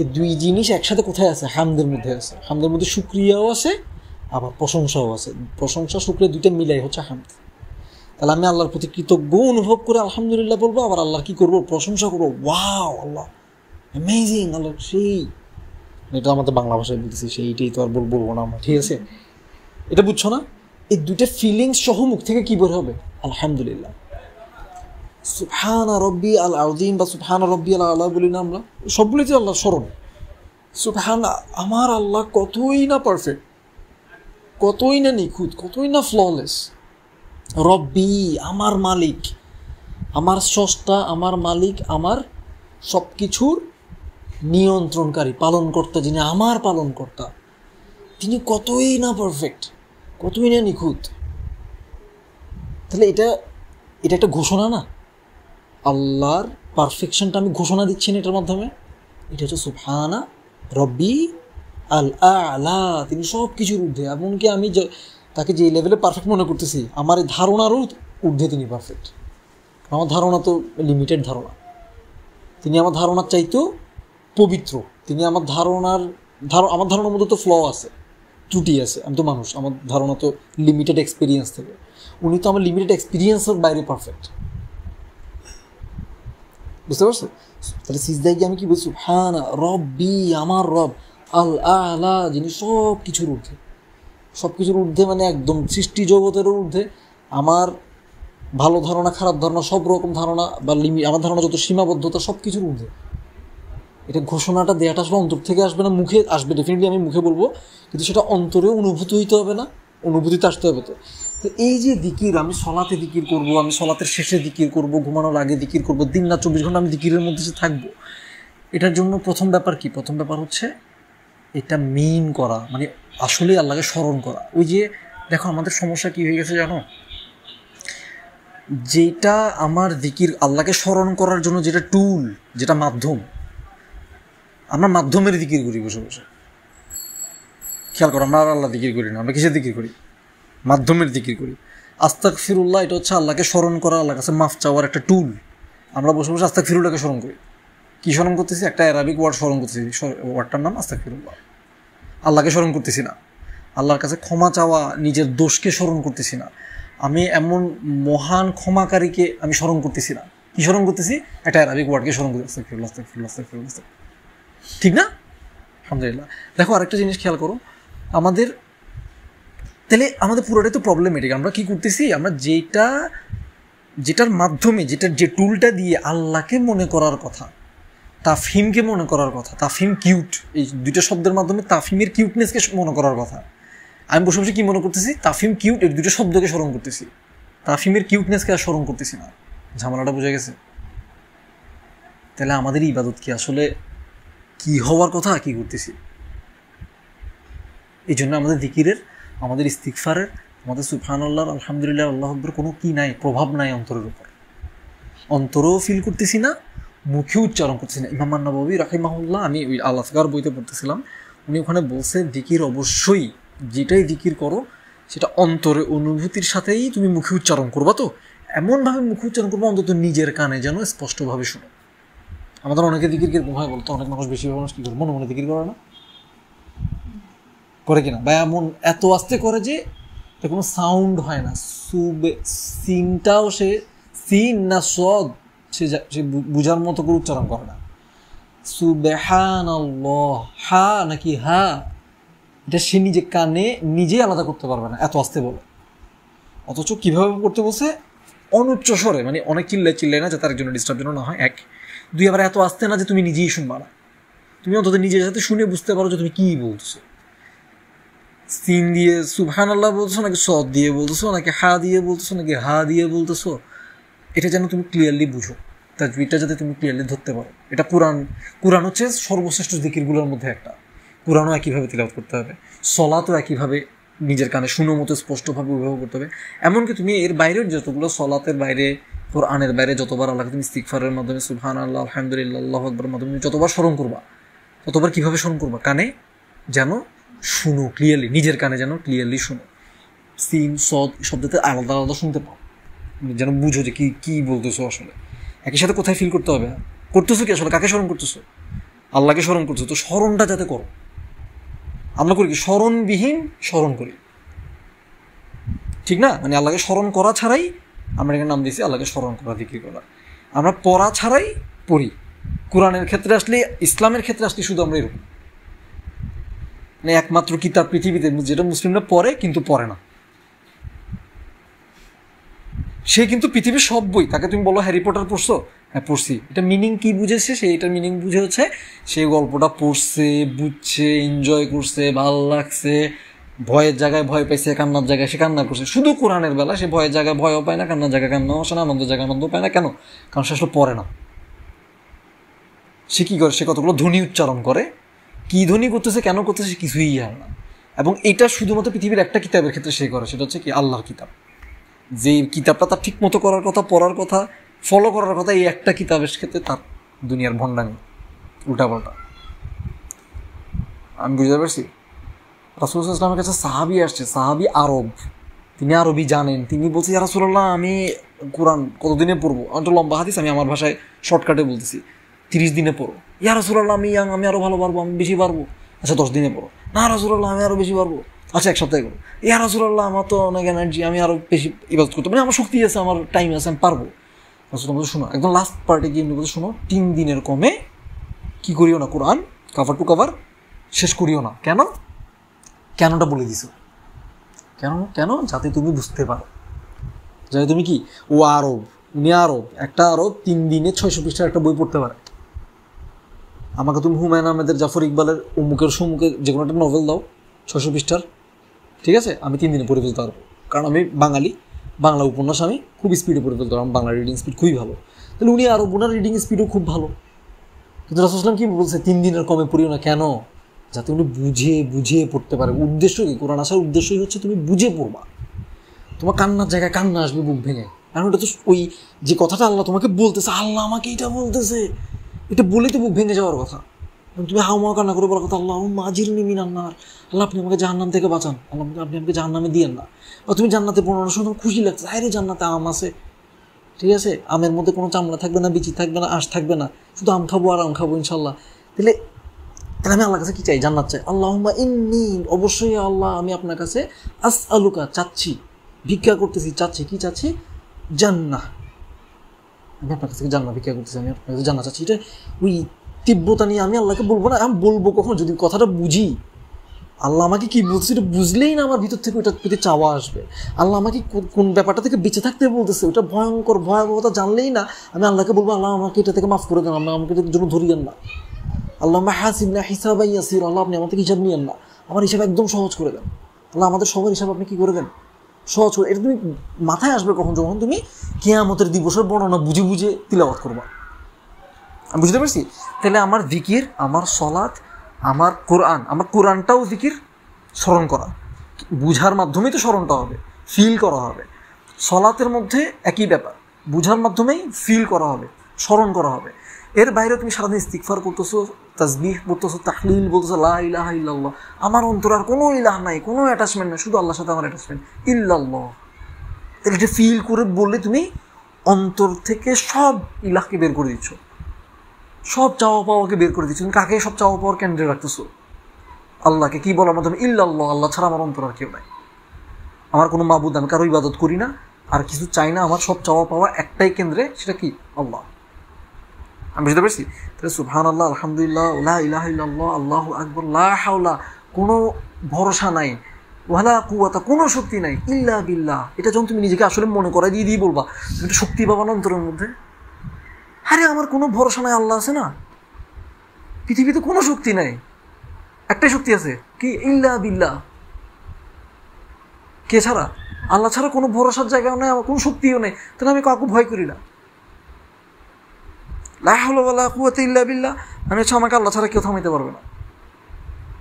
এই দুই জিনিস একসাথে কোথায় আছে? হামদের মধ্যে আছে। হামদের মধ্যে শুকরিয়াও আছে আবার প্রশংসাও আছে। প্রশংসা শুকরিয়া দুইটা মিলাই হচ্ছে হামদ। তাহলে আমি আল্লাহর প্রতি কৃতজ্ঞ অনুভব করে আলহামদুলিল্লাহ বলবো, আবার আল্লাহর কী করবো? প্রশংসা করবো, ওয়াও আল্লাহ অ্যামেজিং, আল্লাহ সেই। এটা আমাদের বাংলা ভাষায় বলতেছি, সেইটাই তো আর বলবো না আমরা, ঠিক আছে? এটা বুঝছো না? এই দুইটা ফিলিংস সহ মুখ থেকে কী বের হবে? আলহামদুলিল্লাহ। সুবহানা রব্বি আল আযীম বা সুবহানা রব্বি আল আলা বলি না আমরা, সবগুলোতে আল্লাহ স্মরণ। সুবহানা, আমার আল্লাহ কতই না পারফেক্ট, কতই না নিখুঁত, কতই না ফ্ললেস। রব্বি আমার মালিক, আমার স্রষ্টা, আমার মালিক, আমার সব কিছুর নিয়ন্ত্রণকারী, পালনকর্তা, যিনি আমার পালনকর্তা, তিনি কতই না পারফেক্ট, কতই না নিখুঁত। তাহলে এটা একটা ঘোষণা না? আল্লাহর পারফেকশনটা আমি ঘোষণা দিচ্ছি না এটার মাধ্যমে। এটা হচ্ছে সুবহানা রব্বি আল আলা, তিনি সব কিছুর ঊর্ধ্বে। এমনকি আমি তাকে যে লেভেলে পারফেক্ট মনে করতেছি, আমার এই ধারণারও ঊর্ধ্বে তিনি পারফেক্ট। আমার ধারণা তো লিমিটেড ধারণা, তিনি আমার ধারণার চাইতেও পবিত্র। তিনি আমার ধারণার মধ্যে তো ফ্ল আছে, ত্রুটি আছে, আমি তো মানুষ, আমার ধারণা তো লিমিটেড এক্সপিরিয়েন্স থেকে। উনি তো আমার লিমিটেড এক্সপিরিয়েন্সের বাইরে পারফেক্ট, বুঝতে পারছো? তাহলে সিজদায় গিয়ে আমি কি বলছি? সুবহানা রব্বি আমার রব আল আলা, যিনি সব কিছুর ঊর্ধ্বে। সব কিছুর ঊর্ধ্বে মানে একদম সৃষ্টি জগতেরও ঊর্ধ্বে। আমার ভালো ধারণা, খারাপ ধারণা, সব রকম ধারণা বা আমার ধারণা যত সীমাবদ্ধতা, সব কিছুর ঊর্ধ্বে। এটা ঘোষণাটা দেওয়াটা আসলে অন্তর থেকে আসবে না, মুখে আসবে, ডেফিনেটলি আমি মুখে বলবো, কিন্তু সেটা অন্তরেও অনুভূত হইতে হবে না, অনুভূতিতে আসতে হবে। তো এই যে দিকির, আমি সলাতে দিকির করব, আমি সলাতের শেষে দিকির করব, ঘুমানোর আগে দিকির করব, দিন রাত 24 ঘন্টা আমি দিকিরের মধ্যে যে থাকবো, এটার জন্য প্রথম ব্যাপার কি? প্রথম ব্যাপার হচ্ছে এটা মিন করা, মানে আসলে আল্লাহকে স্মরণ করা। ওই যে দেখো আমাদের সমস্যা কি হয়ে গেছে জানো, যেটা আমার দিকির, আল্লাহকে স্মরণ করার জন্য যেটা টুল, যেটা মাধ্যম, আমরা মাধ্যমের দিকির করি বসে বসে। খেয়াল করো, আমরা আর আল্লাহ দিকির করি না, আমরা কিসের দিকির করি? মাধ্যমের দিকির করি। আস্তাগফিরুল্লাহ এটা হচ্ছে আল্লাহকে স্মরণ করা, আল্লাহর কাছে মাফ চাওয়ার একটা টুল। আমরা বসে বসে আস্তাগফিরুল্লাহকে স্মরণ করি। কী স্মরণ করতেছি? একটা অ্যারাবিক ওয়ার্ড স্মরণ করতেছি, ওয়ার্ডটার নাম আস্তাগফিরুল্লাহ। আল্লাহকে স্মরণ করতেছি না, আল্লাহর কাছে ক্ষমা চাওয়া, নিজের দোষকে স্মরণ করতেছি না, আমি এমন মহান ক্ষমাকারীকে আমি স্মরণ করতেছি না। কী স্মরণ করতেছি? একটা অ্যারাবিক ওয়ার্ডকে স্মরণ করতেছি, আস্তাগফিরুল্লাহ আস্তাগফিরুল্লাহ আস্তাগফিরুল্লাহ। ঠিক না? আলহামদুলিল্লাহ। দেখো আরেকটা জিনিস খেয়াল করো, আমাদের তাহলে আমাদের পুরোটাই তো প্রবলেমেটিক। আমরা কী করতেছি? আমরা যেটার মাধ্যমে, যে টুলটা দিয়ে আল্লাহকে মনে করার কথা, তাফহিমকে মনে করার কথা, তাফহিম কিউট, এই দুইটা শব্দের মাধ্যমে তাফহিমের কিউটনেসকে মনে করার কথা, আমি বসে বসে কী মনে করতেছি? তাফহিম কিউট, এই দুটো শব্দকে স্মরণ করতেছি, তাফহিমের কিউটনেসকে আর স্মরণ করতেছি না। ঝামেলাটা বুঝে গেছে? তাহলে আমাদের ইবাদত কি আসলে কি হওয়ার কথা, কি করতেছি? এই জন্য আমাদের জিকিরের, আমাদের ইস্তিগফারের, আমাদের সুবহানাল্লাহ, আলহামদুলিল্লাহ, আল্লাহু আকবার কোনো কি নাই, প্রভাব নাই অন্তরের উপর। অন্তরেও ফিল করতেছি না, মুখেও উচ্চারণ করতেছি না। ইমাম আন-নাওয়াবী রাহিমাহুল্লাহ, আমি ওই আল-আযকার বইতে পড়তেছিলাম, উনি ওখানে বলছে জিকির অবশ্যই, যেটাই জিকির করো সেটা অন্তরে অনুভূতির সাথেই তুমি মুখে উচ্চারণ করবা। তো এমনভাবে মুখে উচ্চারণ করবো অন্তত নিজের কানে যেন স্পষ্টভাবে শুনো। আমাদের অনেকে জিকির কিরকম হয় বলতো, অনেক মানুষ, বেশিরভাগ মানুষ কী করে, মনে মনে জিকির করে না, করে কিনা, বা এমন এত আস্তে করে যে কোনো সাউন্ড হয় না, সিনটাও সে সিন না সদ সে বুঝার মতো করে উচ্চারণ করে না। সুবহানাল্লাহ, হা নাকি হা, এটা সে নিজে কানে নিজেই আলাদা করতে পারবে না, এত আস্তে বলে। অথচ কীভাবে করতে বলছে? অনুচ্চ স্বরে, মানে অনেক চিল্লাই না যাতে আরেকজনের ডিস্টার্ব যেন না হয়, 1 2, আবার এত আস্তে না যে তুমি নিজেই শুনবা না, তুমি অন্তত নিজের সাথে শুনে বুঝতে পারো যে তুমি কী বলছো। সিন দিয়ে সুবহানাল্লাহ বলতেছো নাকি সদ দিয়ে বলতেছো, নাকি হা দিয়ে বলতেছো, নাকি হা দিয়ে বলতেছো, এটা যেন তুমি ক্লিয়ারলি বুঝো, তাজবিদটা যাতে তুমি ক্লিয়ারলি ধরতে পারো। এটা কোরআন হচ্ছে সর্বশ্রেষ্ঠ জিকিরগুলোর মধ্যে একটা। কোরআনও একইভাবে তিলাওয়াত করতে হবে, সলাতও একইভাবে নিজের কানে শুনো মতো স্পষ্টভাবে ব্যবহার করতে হবে। এমনকি তুমি এর বাইরের যতগুলো, সলাতের বাইরে, কোরআনের বাইরে যতবার আল্লাহকে তুমি ইস্তিগফারের মাধ্যমে, সুবহানাল্লাহ, আলহামদুলিল্লাহ, আল্লাহু আকবারের মাধ্যমে তুমি যতবার স্মরণ করবা, ততবার কীভাবে স্মরণ করবা? কানে যেন শুনো ক্লিয়ারলি, নিজের কানে যেন ক্লিয়ারলি শুনো, সিন সদ শব্দতে আলাদা আলাদা শুনতে পাও, যেন বুঝো যে কী বলতেছো আসলে। একই সাথে কোথায় ফিল করতে হবে, করতেছো কি আসলে, কাকে স্মরণ করতেছো? আল্লাহকে স্মরণ করতেছো। তো স্মরণটা যাতে করো। আমরা করি কি? স্মরণবিহীন স্মরণ করি, ঠিক না? মানে আল্লাহকে স্মরণ করা ছাড়াই, আমরা এখানে নাম দিয়েছি আল্লাহকে স্মরণ করা, জিকির করা। আমরা পড়া ছাড়াই পড়ি। কোরআনের ক্ষেত্রে আসলে, ইসলামের ক্ষেত্রে আসলে শুধু আমরা এরকম, মানে একমাত্র কিতাব পৃথিবীতে যেটা মুসলিমরা পড়ে কিন্তু পড়ে না। সে কিন্তু পৃথিবীর সব বই, তাকে তুমি বলো হ্যারি পটার পড়ছো, হ্যাঁ পড়ছি, এটা মিনিং কি বুঝেছে সে, এটার মিনিং বুঝে হচ্ছে সে গল্পটা পড়ছে, বুঝছে, এনজয় করছে, ভালো লাগছে, ভয়ের জায়গায় ভয় পাইছে, কান্নার জায়গায় সে কান্না করছে। শুধু কোরআনের বেলা সে ভয়ের জায়গায় ভয়ও পায় না, কান্নার জায়গায় কান্নাও আসে না, আনন্দের জায়গায় আনন্দ পায় না। কেন? কারণ সে আসলে পড়ে না। সে কী করে? সে কতগুলো ধ্বনি উচ্চারণ করে, কী ধ্বনি করতেছে, কেন করতেছে, কিছুই জানে না। এবং এটা শুধুমাত্র পৃথিবীর একটা কিতাবের ক্ষেত্রে সে করে, সেটা হচ্ছে কি? আল্লাহর কিতাব। যে কিতাবটা তার ঠিক মতো করার কথা, পড়ার কথা, ফলো করার কথা, এই একটা কিতাবের ক্ষেত্রে তার দুনিয়ার ভণ্ডামি, উল্টাপাল্টা। আমি বুঝতে পারছি। রাসূল সাল্লাল্লাহু আলাইহি ওয়াসাল্লামের কাছে সাহাবী আসছে, সাহাবী আরব, তিনি আরবি জানেন। তিনি বলছে, ইয়া রাসূলুল্লাহ, আমি কোরআন কতদিনে পড়বো? একটা লম্বা হাদিস, আমি আমার ভাষায় শর্টকাটে বলতেছি, 30 দিনে পড়ো। ইয়া রাসূলুল্লাহ, আমি আরও ভালো পারবো, আমি বেশি পারবো। আচ্ছা 10 দিনে পড়ো। না রাসূলুল্লাহ, আমি আরও বেশি পারবো। আচ্ছা 1 সপ্তাহে করো। ইয়া রাসূলুল্লাহ, আমার তো অনেক এনার্জি, আমি আরও বেশি ইবাদত করতে, মানে আমার শক্তি আছে, আমার টাইম আছে, আমি পারবো। রাসূল বলছে, শোনো, একদম লাস্ট পার্টে গিয়ে বলছে, শোনো, 3 দিনের কমে কী করিও না, কোরআন কভার টু কভার শেষ করিও না। কেন? কেনটা বলে দিছ। কেন? যাতে তুমি বুঝতে পারো, যাতে তুমি কি, ও আরব, উনি আরব, একটা আরব 3 দিনে 600 পৃষ্ঠার একটা বই পড়তে পারে। আমাকে তুমি হুমায়ুন আহমেদের, জাফর ইকবালের অমুকের সমুখের যে কোনো একটা নভেল দাও 600 পৃষ্ঠার, ঠিক আছে, আমি 3 দিনে পড়ে ফেলতে পারবো, কারণ আমি বাঙালি, বাংলা উপন্যাস আমি খুব স্পিডে পড়ে ফেলতে পারবো, আমার বাংলা রিডিং স্পিড খুবই ভালো। তাহলে উনি আরও ওনার রিডিং স্পিডও খুব ভালো, কিন্তু রাসূল সাল্লাল্লাহু আলাইহি ওয়াসাল্লাম কি বলছে, 3 দিনের কমে পড়িও না। কেন? যাতে উনি বুঝে বুঝে পড়তে পারে। উদ্দেশ্য কি? কোরআন আসার উদ্দেশ্যই হচ্ছে তুমি বুঝে পড়বা। তোমার কান্নার জায়গায় কান্না আসবে বুক ভেঙে, কারণ ওটা তো ওই যে কথাটা আল্লাহ তোমাকে বলতেছে, আল্লাহ আমাকে এটা বলতেছে, এটা বলেই তো বুক ভেঙে যাওয়ার কথা। তুমি হাওয়া কান্না করে বলার কথা, আল্লাহ আজিরনি মিনান নার, আল্লাহ আপনি আমাকে জাহান্নাম থেকে বাঁচান, আল্লাহ আপনি আমাকে জাহান্নামে দিয়েন না। বা তুমি জান্নাতে পড়ানোর সময় তোমার খুশি লাগছে, আরে জান্নাতে আম আছে, ঠিক আছে, আমের মধ্যে কোনো চামড়া থাকবে না, বিচি থাকবে না, আঁশ থাকবে না, শুধু আম খাবো আর আম খাবো ইনশাল্লাহ। তাহলে আমি আল্লাহর কাছে কী চাই? জান্নাত চাই। আল্লাহুম্মা ইন্নী, অবশ্যই আল্লাহ আমি আপনার কাছে আসআলুকা, চাচ্ছি, ভিক্ষা করতেছি, চাচ্ছি, কি চাচ্ছি? জান্নাহ। আমি আপনার কাছে জান্নাত ভিক্ষা করতেছি, আমি আপনার কাছে জান্নাত চাচ্ছি। এটা ওই তীব্রতা নিয়ে আমি আল্লাহকে বলবো না, আমি বলবো কখন? যদি কথাটা বুঝি, আল্লাহ আমাকে কী বলছে এটা বুঝলেই না আমার ভিতর থেকে ওইটার প্রতি চাওয়া আসবে। আল্লাহ আমাকে কোন ব্যাপারটা থেকে বেঁচে থাকতে বলতেছে, ওটা ভয়ঙ্কর ভয়াবহতা জানলেই না আমি আল্লাহকে বলবো, আল্লাহ আমাকে এটা থেকে মাফ করে দেন, আমাকে এটার জন্য ধরিয়েন না। আল্লাহ হাসিবনা হিসাবাই ইয়াসির, আল্লাহ আপনি আমার থেকে হিসাব নিয়েন না, আমার হিসাব একদম সহজ করে দেন। আল্লাহ আমাদের সবার হিসাব আপনি কী করে দেন? সহজ করে। এটা তুমি মাথায় আসবে কখন? যখন তুমি কিয়ামতের দিবসের বর্ণনা বুঝে বুঝে তিলাওয়াত করবা। আমি বুঝতে পারছি? তাহলে আমার জিকির, আমার সলাত, আমার কোরআন, আমার কোরআনটাও জিকির, স্মরণ করা, বুঝার মাধ্যমেই তো স্মরণটা হবে, ফিল করা হবে। সলাতের মধ্যে একই ব্যাপার, বুঝার মাধ্যমেই ফিল করা হবে, স্মরণ করা হবে। এর বাইরে তুমি সারাদিন ইস্তিগফার করতেছো, তাসবিহ পড়তেছো, তাহলিল বলতেছো, লা ইলাহা ইল্লাল্লাহ, আমার অন্তর আর কোনো ইলাহ নাই, কোনো অ্যাটাচমেন্ট নাই, শুধু আল্লাহর সাথে আমার অ্যাটাচমেন্ট, ইল্লাল্লাহ। তাহলে এটা ফিল করে বললে তুমি অন্তর থেকে সব ইলাহকে বের করে দিচ্ছ, সব চাওয়া পাওয়াকে বের করে দিচ্ছ। তুমি কাকে সব চাওয়া পাওয়ার কেন্দ্রে রাখতেছো? আল্লাহকে। কি বলার মাধ্যমে? ইল্লাল্লাহ, আল্লাহ ছাড়া আমার অন্তর আর কেউ নাই, আমার কোনো মাবুদ, আমি কারো ইবাদত করি না, আর কিছু চাই না, আমার সব চাওয়া পাওয়া একটাই কেন্দ্রে, সেটা কি? আল্লাহ। আমি বুঝতে পারছি? তাহলে সুবহানাল্লাহ, আলহামদুলিল্লাহ, লা ইলাহা ইল্লাল্লাহ, আল্লাহু আকবার, লা হাওলা, কোনো ভরসা নাই, ওয়ালা কুওয়াতা, কোনো শক্তি নাই, ইল্লা বিল্লাহ। এটা যখন তুমি নিজেকে আসলে মনে করাই দিয়ে বলবা, তুমি একটা শক্তি পাবা না অন্তরের মধ্যে। আরে আমার কোনো ভরসা নাই, আল্লাহ আছে না, পৃথিবীতে কোনো শক্তি নাই, একটাই শক্তি আছে, কি? ইল্লা বিল্লাহ। কে ছাড়া? আল্লাহ ছাড়া কোনো ভরসার জায়গাও নেই, আমার কোনো শক্তিও নেই, তাহলে আমি কাউকে ভয় করি না। লা হাওলা ওয়ালা কুওয়াতা ইল্লা বিল্লাহ মানে হচ্ছে আমাকে আল্লাহ ছাড়া কেউ থামাইতে পারবে না।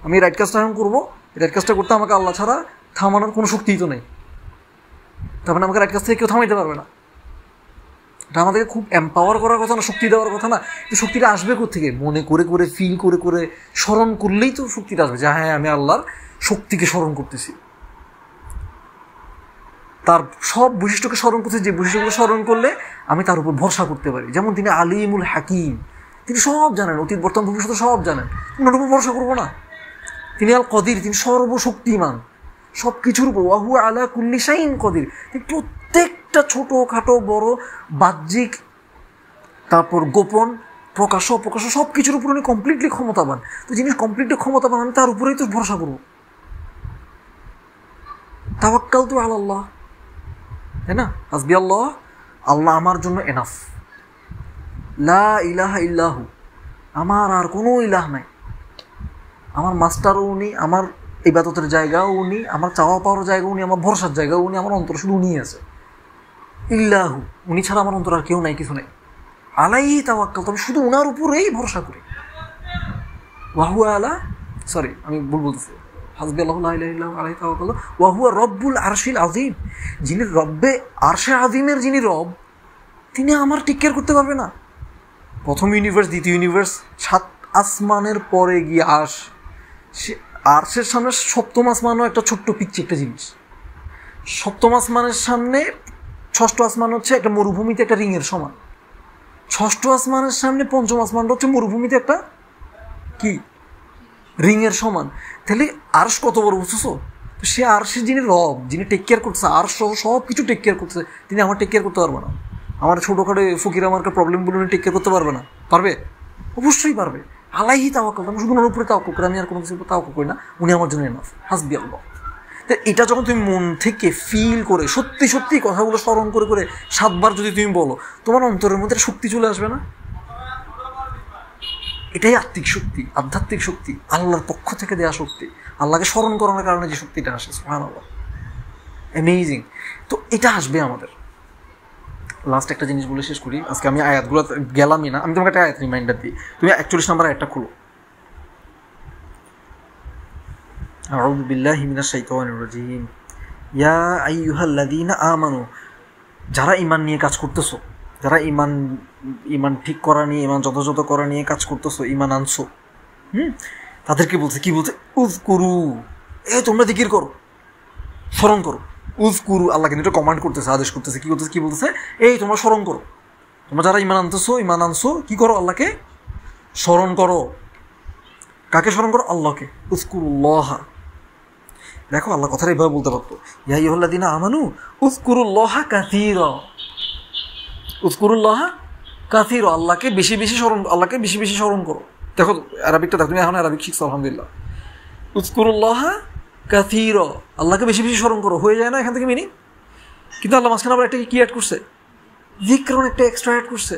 আমি রাইট কাজটা এখন করবো, রাইট কাজটা করতে আমাকে আল্লাহ ছাড়া থামানোর কোনো শক্তিই তো নেই, তার মানে আমাকে রাইট কাজ থেকে কেউ থামাইতে পারবে না। এটা আমাদেরকে খুব এম্পাওয়ার করার কথা না, শক্তি দেওয়ার কথা না। এই শক্তিটা আসবে কোত্থেকে? মনে করে করে, ফিল করে করে, স্মরণ করলেই তো শক্তিটা আসবে, যে হ্যাঁ আমি আল্লাহর শক্তিকে স্মরণ করতেছি, তার সব বৈশিষ্ট্যকে স্মরণ করতেছি, যে বৈশিষ্ট্যগুলো স্মরণ করলে আমি তার উপর ভরসা করতে পারি। যেমন তিনি আলিমুল হাকিম, তিনি সব জানেন, অতীত বর্তমান ভবিষ্যৎ সব জানেন, ওনার উপর ভরসা করবো না? তিনি আল কদির, তিনি সর্বশক্তিমান, সব কিছুর উপর, ওয়াহু আলা কুল্লি শাইইন কদির, তিনি প্রত্যেকটা ছোটোখাটো বড়, বাহ্যিক, তারপর গোপন, প্রকাশ্য অপ্রকাশ্য, সব কিছুর উপর উনি কমপ্লিটলি ক্ষমতাবান। তো যিনি কমপ্লিটলি ক্ষমতাবান, আমি তার উপরেই তো ভরসা করবো। তাওয়াক্কালতু আলাল্লাহ, তাই না? হাসবি আল্লাহ, আল্লাহ আমার জন্য এনাফ, লা ইলাহা ইল্লাহু, আমার আর কোনো ইলাহ নাই, আমার মাস্টারও উনি, আমার ইবাদতের জায়গাও উনি, আমার চাওয়া পাওয়ার জায়গা উনি, আমার ভরসার জায়গাও উনি, আমার অন্তর শুধু উনিই আছে, ইল্লাহু, উনি ছাড়া আমার অন্তর আর কেউ নাই, কিছু নেই। আলাইহি তাওয়াক্কালতু, আমি শুধু উনার উপরেই ভরসা করি। ওয়াহু আলা, সরি আমি ভুল বলতেছি, হাসবি আল্লাহু লা ইলাহা ইল্লাহু আলাইহি তাওয়াক্কালতু ওয়া হুয়া রব্বুল আরশিল আযীম, যিনি রব্বে আরশে আযীমের যিনি রব, তিনি আমার টেক কেয়ার করতে পারবে না? প্রথম ইউনিভার্স, দ্বিতীয় ইউনিভার্স, 7 আসমানের পরে গিয়ে সে আরশের সামনে 7ম আসমানও একটা ছোট্ট পিচ্ছি একটা জিনিস। 7ম আসমানের সামনে 6ষ্ঠ আসমান হচ্ছে একটা মরুভূমিতে একটা রিংয়ের সমান, 6ষ্ঠ আসমানের সামনে 5ম আসমানটা হচ্ছে মরুভূমিতে একটা কি রিংয়ের সমান। তাহলে আরশ কত বড়, বুঝছো? সে আরশের যিনি রব, যিনি টেক কেয়ার করতেছে, আরশ সহ সব কিছু টেক কেয়ার করতেছে, তিনি আমার টেক কেয়ার করতে পারবে না? আমার ছোটোখাটো ফকির আমার প্রবলেমগুলো উনি টেক কেয়ার করতে পারবে না? পারবে, অবশ্যই পারবে। আলাইহি তাওয়াক্কাল, আমি শুধু ওনার উপরে তাওয়াক্কুল করি, আমি আর কোনো কিছু তাওয়াক্কুল করি না, উনি আমার জন্য এনাফ, হাসবি আল্লাহ। তো এটা যখন তুমি মন থেকে ফিল করে সত্যি সত্যি কথাগুলো স্মরণ করে করে 7 বার যদি তুমি বলো, তোমার অন্তরের মধ্যে শক্তি চলে আসবে না? এটাই আত্মিক শক্তি, আধ্যাত্মিক শক্তি, আল্লাহর পক্ষ থেকে দেওয়া শক্তি, আল্লাহকে স্মরণ করানোর কারণে যে শক্তিটা আসে, সুবহানাল্লাহ, অ্যামেজিং। তো এটা আসবে আমাদের। লাস্ট একটা জিনিস বলে শেষ করি, আজকে আমি আয়াতগুলো গেলামই না, আমি তোমাকে একটা আয়াত রিমাইন্ডার দিই। তুমি 41 নম্বর আয়াতটা খুলো। আউযু বিল্লাহি মিনাশ শাইতানির রাজিম। ইয়া আইয়ুহাল্লাযীনা আমানু, যারা ঈমান নিয়ে কাজ করতেছো, যারা ঈমান ঠিক করা নিয়ে, ঈমান যথাযথ করা নিয়ে কাজ করতেছো, ঈমান আনছো, তাদেরকে বলছে, কি বলছে? উযকুরু, তোমরা যিকির করো, স্মরণ করো। উযকুরু, আল্লাহ কিন্তু এটা কমান্ড করতেছে, আদেশ করতেছে, কি করতেছে? কি বলতেছে? তোমরা স্মরণ করো। তোমরা যারা ঈমান আনছো, কি করো? আল্লাহকে স্মরণ করো। কাকে স্মরণ করো? আল্লাহকে। উযকুরুল্লাহ। দেখো, আল্লাহ কথাটা এইভাবে বলতে পারতো, ইয়া আইয়ুহাল্লাযীনা আমানু উযকুরুল্লাহা কাসীরা। উযকুরুল্লাহা কাসীরা, আল্লাহকে বেশি বেশি স্মরণ করো। দেখো আরবিকটা দেখো, তুমি এখন আরবিক শিখছো, আলহামদুলিল্লাহ। উযকুরুল্লাহা কাসীরা, আল্লাহকে বেশি বেশি স্মরণ করো, হয়ে যায় না এখান থেকে মিনিং? কিন্তু আল্লাহ মাঝখানে আবার একটা কি অ্যাড করছে? যিকরন, একটা এক্সট্রা অ্যাড করছে।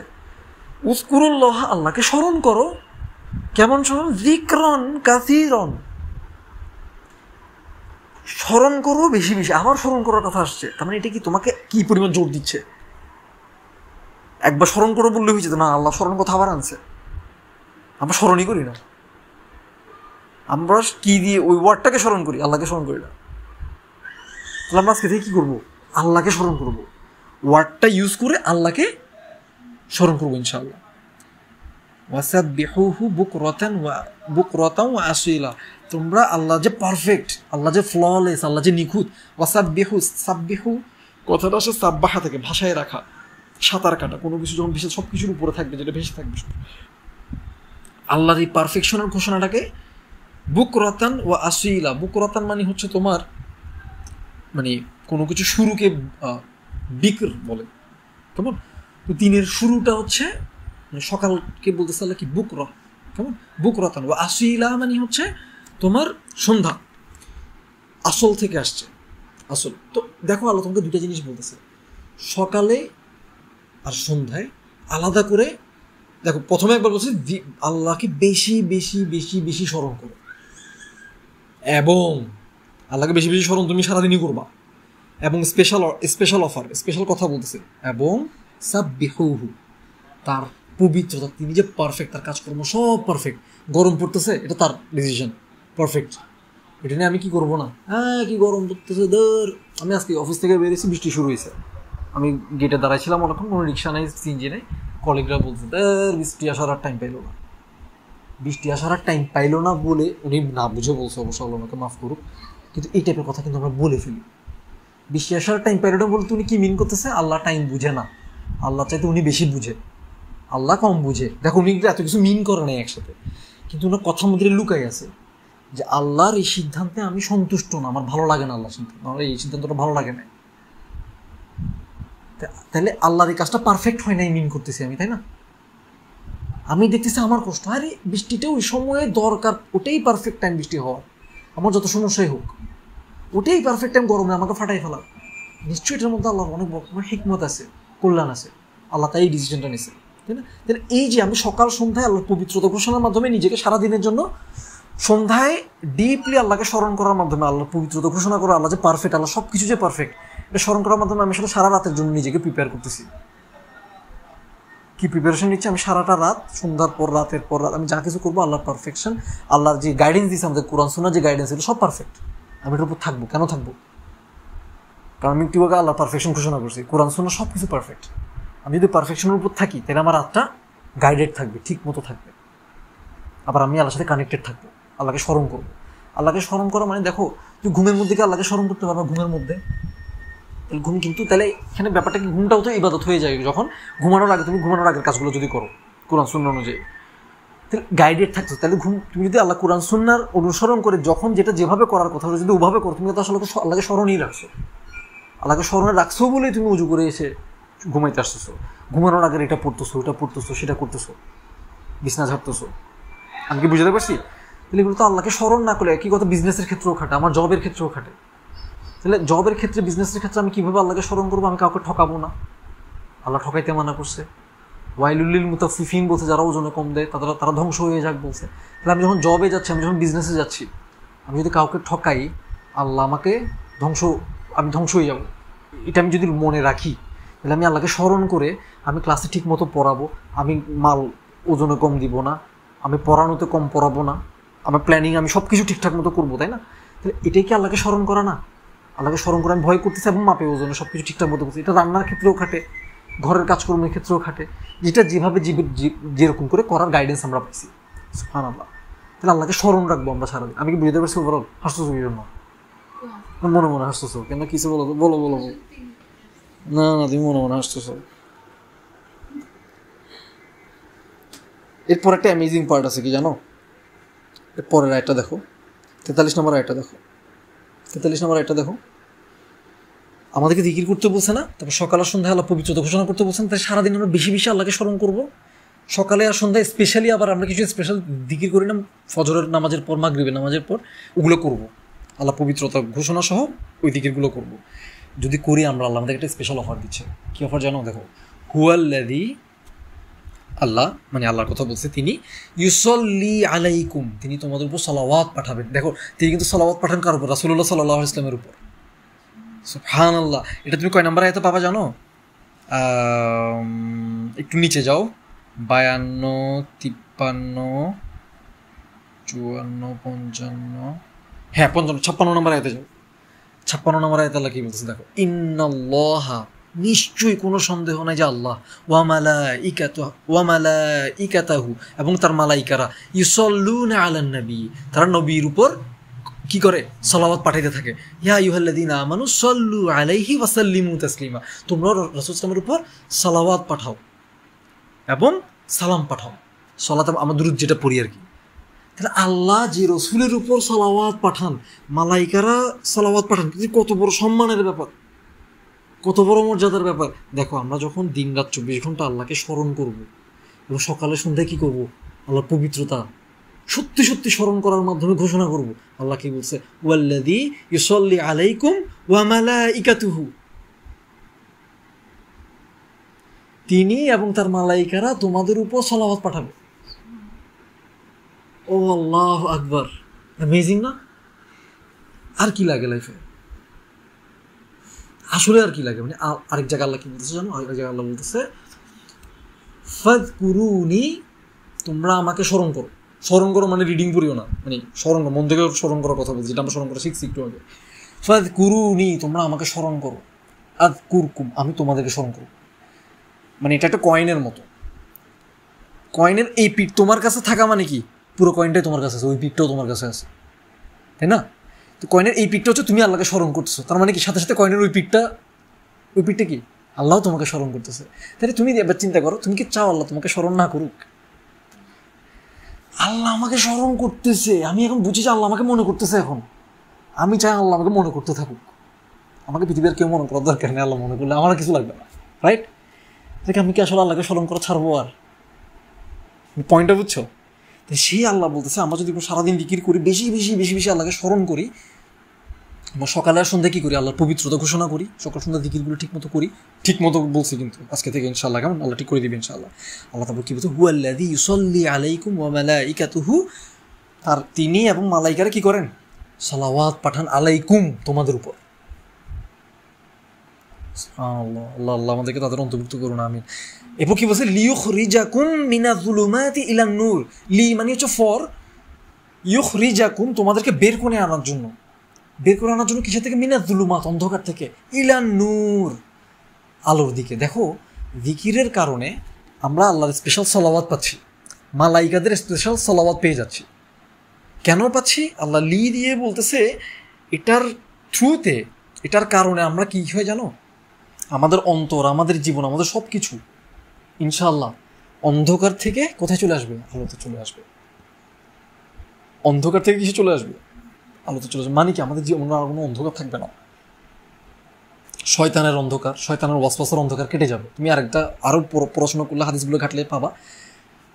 উযকুরুল্লাহ, আল্লাহকে স্মরণ করো। কেমন স্মরণ? যিকরন কাসীরন, স্মরণ করো বেশি বেশি। আবার স্মরণ করার কথা আসছে, তার মানে এটা কি তোমাকে কি পরিমাণ জোর দিচ্ছে? একবার স্মরণ করো বললে হয়েছে না, আল্লাহ স্মরণ কথা আবার আনছে। আমরা স্মরণই করি না, আমরা কি দিয়ে ওই ওয়ার্ডটাকে স্মরণ করি, আল্লাহকে স্মরণ করি না। তাহলে আমরা আজকে থেকে কী করবো? আল্লাহকে স্মরণ করবো, ওয়ার্ডটা ইউজ করে আল্লাহকে স্মরণ করবো ইনশাআল্লাহ। ওয়াসাব্বিহুহু বুকরাতান ওয়া আসীলা, তোমরা আল্লাহ যে পারফেক্ট, আল্লাহ যে ফ্ললেস, আল্লাহ যে নিখুঁত। সাব্বিহু কথাটা আসে সাব্বাহা থেকে, ভাষায় রাখা, সাঁতার কাটা, কোনো কিছু যখন ভেসে, সব কিছুর উপরে থাকবে, যেটা ভেসে থাকবে। আল্লাহর এই পারফেকশনের ঘোষণাটাকে বুকরাতান ওয়া আসীলা, বুকরাতান মানে হচ্ছে তোমার, মানে কোনো কিছু শুরুকে বিকর বলে, কেমন? তো দিনের শুরুটা হচ্ছে সকালকে বলতেছে আল্লাহ কি বুকরা, কেমন? বুকরাতান ওয়া আসীলা মানে হচ্ছে তোমার সন্ধ্যা, আসল থেকে আসছে, আসল। তো দেখো, আল্লাহ তোমাকে দুটা জিনিস বলতেছে, সকালে আর সন্ধ্যায় আলাদা করে। দেখো, প্রথমে একবার বলছে আল্লাহকে বেশি বেশি বেশি বেশি স্মরণ করো, এবং আল্লাহকে বেশি বেশি স্মরণ তুমি সারাদিনই করবা, এবং স্পেশাল অফার, স্পেশাল কথা বলতেছে, এবং সাব্বিহুহু, তার পবিত্রতা, তিনি যে পারফেক্ট, তার কাজকর্ম সব পারফেক্ট। গরম পড়তেছে, এটা তার ডিসিশন, পারফেক্ট। এটা নিয়ে আমি কি করবো না, কি গরম পড়তেছে ধর। আমি আজকে অফিস থেকে বেরিয়েছি, বৃষ্টি শুরু হয়েছে, আমি গেটে দাঁড়াইছিলাম অনেকক্ষণ, কোনো রিক্সা নেই, সিএনজি নেই। কলিগরা বলছে বৃষ্টি আসার আর টাইম পাইলো না, বৃষ্টি আসার আর টাইম পাইলো না বলে, উনি না বুঝে বলছে অবশ্য, আল্লাহ আমাকে মাফ করুক, কিন্তু এই টাইপের কথা কিন্তু আমরা বলে ফেলি। বৃষ্টি আসার টাইম পাইলো না বলতে উনি কি মিন করতেছে? আল্লাহ টাইম বুঝে না, আল্লাহ চাইতে উনি বেশি বুঝে, আল্লাহ কম বুঝে। দেখো, উনি কিন্তু এত কিছু মিন করে নাই একসাথে, কিন্তু ওনার কথার মধ্যে লুকাই আছে যে আল্লাহর এই সিদ্ধান্তে আমি সন্তুষ্ট না, আমার ভালো লাগে না, আল্লাহর সিদ্ধান্ত, আমার এই সিদ্ধান্তটা ভালো লাগে না। তাহলে আল্লাহর এই কাজটা পারফেক্ট হয় নাই মিন করতেছি আমি, তাই না? আমি দেখতেছি আমার কষ্ট, আরে বৃষ্টিটা ওই সময়ে দরকার, ওটাই পারফেক্ট টাইম বৃষ্টি হওয়ার, আমার যত সমস্যাই হোক, ওটাই পারফেক্ট টাইম গরমে আমাকে ফাটাই ফেলার। নিশ্চয়ই এটার মধ্যে আল্লাহর অনেক হিকমত আছে, কল্যাণ আছে, আল্লাহ তাই এই ডিসিশনটা নিয়েছে, তাই না? তাহলে এই যে আমি সকাল সন্ধ্যায় আল্লাহর পবিত্রতা ঘোষণার মাধ্যমে নিজেকে সারাদিনের জন্য, সন্ধ্যায় ডিপলি আল্লাহকে স্মরণ করার মাধ্যমে, আল্লাহর পবিত্রতা ঘোষণা করা, আল্লাহ যে পারফেক্ট, আল্লাহ সব কিছু যে পারফেক্ট, এটা স্মরণ করার মাধ্যমে আমি আসলে সারা রাতের জন্য নিজেকে প্রিপেয়ার করতেছি। কি প্রিপারেশন নিচ্ছি? আমি সারাটা রাত, সন্ধ্যার পর রাতের পর রাত আমি যা কিছু করবো, আল্লাহর পারফেকশন, আল্লাহর যে গাইডেন্স দিয়েছে আমাদের, কোরআন সুন্নাহর যে গাইডেন্স, এগুলো সব পারফেক্ট। আমি এটার উপর থাকবো, কেন থাকবো? কারণ আমি একটু আগে আল্লাহর পারফেকশন ঘোষণা করছি, কোরআন সুন্নাহ সব কিছু পারফেক্ট। আমি যদি পারফেকশনের উপর থাকি, তাহলে আমার রাতটা গাইডেড থাকবে, ঠিক মতো থাকবে। আবার আমি আল্লাহর সাথে কানেক্টেড থাকবো, আল্লাহকে স্মরণ করবো। আল্লাহকে স্মরণ করা মানে, দেখো, তুই ঘুমের মধ্যে কি আল্লাহকে স্মরণ করতে পারবা? ঘুমের মধ্যে ঘুম, কিন্তু তাহলে এখানে ব্যাপারটা কি, ঘুমটাও তো ইবাদত হয়ে যায়। যখন ঘুমানোর আগে, তুমি ঘুমানোর আগের কাজগুলো যদি করো কোরআন সুন্নাহ অনুযায়ী, তাহলে গাইডেড থাকছো। তাহলে তুমি যদি আল্লাহ কোরআন সুন্নাহর অনুসরণ করে যখন যেটা যেভাবে করার কথা যদি ওভাবে করো, তুমি তো আসলে আল্লাহকে স্মরণই রাখছো। আল্লাহকে স্মরণে রাখছো বলেই তুমি উজু করে এসে ঘুমাইতে আসতেছো, ঘুমানোর আগে এটা পড়তেছো, ওটা পড়তেছো, সেটা করতেছো, বিছনা ঝাড়তেছো। আমি কি বুঝতে পারছি? তাহলে এগুলো তো আল্লাহকে স্মরণ না করলে, কি কথা, বিজনেসের ক্ষেত্রেও খাটে, আমার জবের ক্ষেত্রেও খাটে। তাহলে জবের ক্ষেত্রে, বিজনেসের ক্ষেত্রে আমি কীভাবে আল্লাহকে স্মরণ করবো? আমি কাউকে ঠকাবো না, আল্লাহ ঠকাইতে মানা করছে। ওয়াইলুল মুতাফফিফিন বলছে, যারা ওজনে কম দেয় তারা ধ্বংস হয়ে যাক বলছে। তাহলে আমি যখন জবে যাচ্ছি, আমি যখন বিজনেসে যাচ্ছি, আমি যদি কাউকে ঠকাই, আল্লাহ আমাকে আমি ধ্বংস হয়ে যাব, এটা আমি যদি মনে রাখি, তাহলে আমি আল্লাহকে স্মরণ করে আমি ক্লাসে ঠিক মতো পড়াবো, আমি মাল ওজনে কম দিব না, আমি পড়ানোতে কম পড়াবো না, আমার প্ল্যানিং আমি সব কিছু ঠিকঠাক মতো করবো, তাই না? তাহলে এটাই কি আল্লাহকে স্মরণ করা না? আল্লাহকে স্মরণ করে আমি ভয় করতেছি এবং মাপে ওজনে সব কিছু ঠিকঠাক মতো করছি। এটা রান্নার ক্ষেত্রেও খাটে, ঘরের কাজকর্মের ক্ষেত্রেও খাটে, যেটা যেভাবে যেরকম করে করার গাইডেন্স আমরা পাইছি। সুবহানাল্লাহ। তাহলে আল্লাহকে স্মরণ রাখবো আমরা সারাদিন। আমি কি বুঝতে পারছি ওভারঅল? হাসতেছো কি জন্য? মনে মনে হাসতেছো কেন? কিছু বলো তো, বলো বলো। না না, তুমি মনে মনে হাসতেছো। এরপর একটা অ্যামেজিং পার্ট আছে, কি জানো? এরপরের আয়টা দেখো, 43 নম্বর আয়টা দেখো। 43 নম্বর আয়টা দেখো, আমাদেরকে জিকির করতে বলছে না? তারপর সকাল আর সন্ধ্যায় আল্লাহ পবিত্রতা ঘোষণা করতে বলছেন। তাই সারাদিন আমরা বেশি বেশি আল্লাহকে স্মরণ করবো। সকালে আর সন্ধ্যায় স্পেশালি আবার আমরা কিছু স্পেশাল জিকির করি না, ফজরের নামাজের পর, মাগরিবের নামাজের পর, ওগুলো করবো। আল্লাহ পবিত্রতা ঘোষণা সহ ওই জিকিরগুলো করবো। যদি করি আমরা, আল্লাহ আমাদের একটা স্পেশাল অফার দিচ্ছে। কী অফার জানো? দেখো, হুয়াল্লাযী, আল্লাহ মানে আল্লাহর কথা বলছে, তিনি ইউসাল্লি আলাইকুম, তিনি তোমাদের উপর সালাওয়াত পাঠাবেন। দেখো, তিনি কিন্তু সালাওয়াত পাঠান কার উপর? রাসূলুল্লাহ সাল্লাল্লাহু আলাইহি ওয়াসাল্লামের উপর। সুবহানাল্লাহ। এটা তুমি কয় নাম্বার আয়াতে পাবা জানো? একটু নিচে যাও, 52, 53, 54, 55, হ্যাঁ 55, 56 নম্বর আয়াতে যাও। 56 নম্বর আয়াতে আল্লাহ কি বলতেছে দেখো, ইন্নাল্লাহা, নিশ্চয়ই কোনো সন্দেহ নাই যে আল্লাহ, ওয়া মালাইকাতাহু, এবং তার মালাইকারা, ইউসাল্লুনা আলান নবী, তারা নবীর উপর কি করে? সালাওয়াত পাঠাইতে থাকে। ইয়া আইয়ুহাল্লাযীনা আমানু সাল্লু আলাইহি ওয়া সাল্লিমু তাসলিমা, তোমরা রাসূল সাল্লাল্লাহু আলাইহি ওয়াসাল্লামের উপর সালাওয়াত পাঠাও এবং সালাম পাঠাও। সালাত আমরা দুরূদ যেটা পড়ি আর কি। তাহলে আল্লাহ যে রসুলের উপর সালাওয়াত পাঠান, মালাইকারা সালাওয়াত পাঠান, কত বড় সম্মানের ব্যাপার, কত বড় মর্যাদার ব্যাপার। দেখো, আমরা যখন দিনরাত 24 ঘন্টা আল্লাহকে স্মরণ করব এবং সকালে সন্ধ্যায় কী করবো? আল্লাহর পবিত্রতা সত্যি সত্যি স্মরণ করার মাধ্যমে ঘোষণা করব। আল্লাহ কি বলছে? ওয়াল্লাযী ইউসাল্লি আলাইকুম ওয়া মালাইকাতুহু, তিনি এবং তার মালাইকারা তোমাদের উপর সালাওয়াত পাঠাবে। ও আল্লাহু আকবার, অ্যামেজিং না? আর কি লাগে লাইফে? আসলে আর কি লাগে? মানে আরেক জায়গায় আল্লাহ কি বলতেছে জানো? আরেক জায়গায় আল্লাহ বলতেছে, ফাযকুরুনি, তোমরা আমাকে স্মরণ করো। স্মরণ করো মানে রিডিং পড়িও না, মানে স্মরণ করো, মন থেকে স্মরণ করার কথা বলছি, যেটা আমরা স্মরণ করা শিখছি একটু আগে। ফাযকুরুনি, তোমরা আমাকে স্মরণ করো, আযকুরকুম, আমি তোমাদেরকে স্মরণ করব। মানে এটা একটা কয়েনের মতো। কয়েনের এই পিঠ তোমার কাছে থাকা মানে কি? পুরো কয়েনটাই তোমার কাছে আছে, ওই পিঠটাও তোমার কাছে আছে, তাই না? তো কয়েনের এই পিঠটা হচ্ছে তুমি আল্লাহকে স্মরণ করতেছো, তার মানে কি সাথে সাথে কয়েনের ওই পিঠটা কি আল্লাহ তোমাকে স্মরণ করতেছে। তাহলে তুমি এবার চিন্তা করো, তুমি কি চাও আল্লাহ তোমাকে স্মরণ না করুক? আল্লাহ আমাকে স্মরণ করতেছে, আমি এখন বুঝি যে আল্লাহ আমাকে মনে করতেছে। এখন আমি চাই আল্লাহ আমাকে মনে করতে থাকুক, আমাকে পৃথিবীর কেউ মনে করার দরকার নেই। আল্লাহ মনে করলে আমার কিছু লাগবে না, রাইট? দেখে আমি কি আসলে আল্লাহকে স্মরণ করা ছাড়বো? আর পয়েন্টটা বুঝছো? তাই সেই আল্লাহ বলতেছে, আমরা যদি সারাদিন জিকির করি, বেশি বেশি বেশি বেশি আল্লাহকে স্মরণ করি, আমরা সকালে আর সন্ধ্যায় কী করি? আল্লাহর পবিত্রতা ঘোষণা করি, সকাল সন্ধ্যা জিকিরগুলো ঠিক মতো করি। ঠিক মতো বলছি কিন্তু আজকে থেকে ইনশাআল্লাহ, কেমন? আল্লাহ ঠিক করে দিবে ইনশাআল্লাহ। আল্লাহ তারপর কী বলছে? হুয়াল্লাযী ইউসাল্লি আলাইকুম ওয়া মালাইকাতুহু, তার তিনি এবং মালাইকারা কী করেন? সালাওয়াত পাঠান আলাইকুম, তোমাদের উপর। আল্লাহ আল্লাহ আল্লাহ আমাদেরকে তাদের অন্তর্ভুক্ত করুন, আমিন। এরপর কি বলছে? লিইউখরিজাকুম মিনাজ-জুলুমাতি ইলান নূর, লি মানে হচ্ছে ফর, ইউখরিজাকুম তোমাদেরকে বের করে আনার জন্য। বের করে আনার জন্য কিসের থেকে? মিনাজ-জুলুমাত, অন্ধকার থেকে, ইলান নূর, আলোর দিকে। দেখো, জিকিরের কারণে আমরা আল্লাহর স্পেশাল সালাওয়াত পাচ্ছি, মালাইকাদের স্পেশাল সালাওয়াত পেয়ে যাচ্ছি। কেন পাচ্ছি? আল্লাহ লি দিয়ে বলতেছে, এটার থ্রুতে, এটার কারণে আমরা কি হয় জানো? আমাদের অন্তর, আমাদের জীবন, আমাদের সব কিছু ইনশাআল্লাহ অন্ধকার থেকে কোথায় চলে আসবে? আলোতে চলে আসবে। অন্ধকার থেকে কিসে চলে আসবে? আলোতে চলে আসবে। মানে কি? আমাদের জীবনে আর কোনো অন্ধকার থাকবে না। শয়তানের অন্ধকার, শয়তানের ওয়াসওয়াসার অন্ধকার কেটে যাবে। তুমি আরও পড়াশোনা করলে, হাদিসগুলো ঘাটলে পাবা,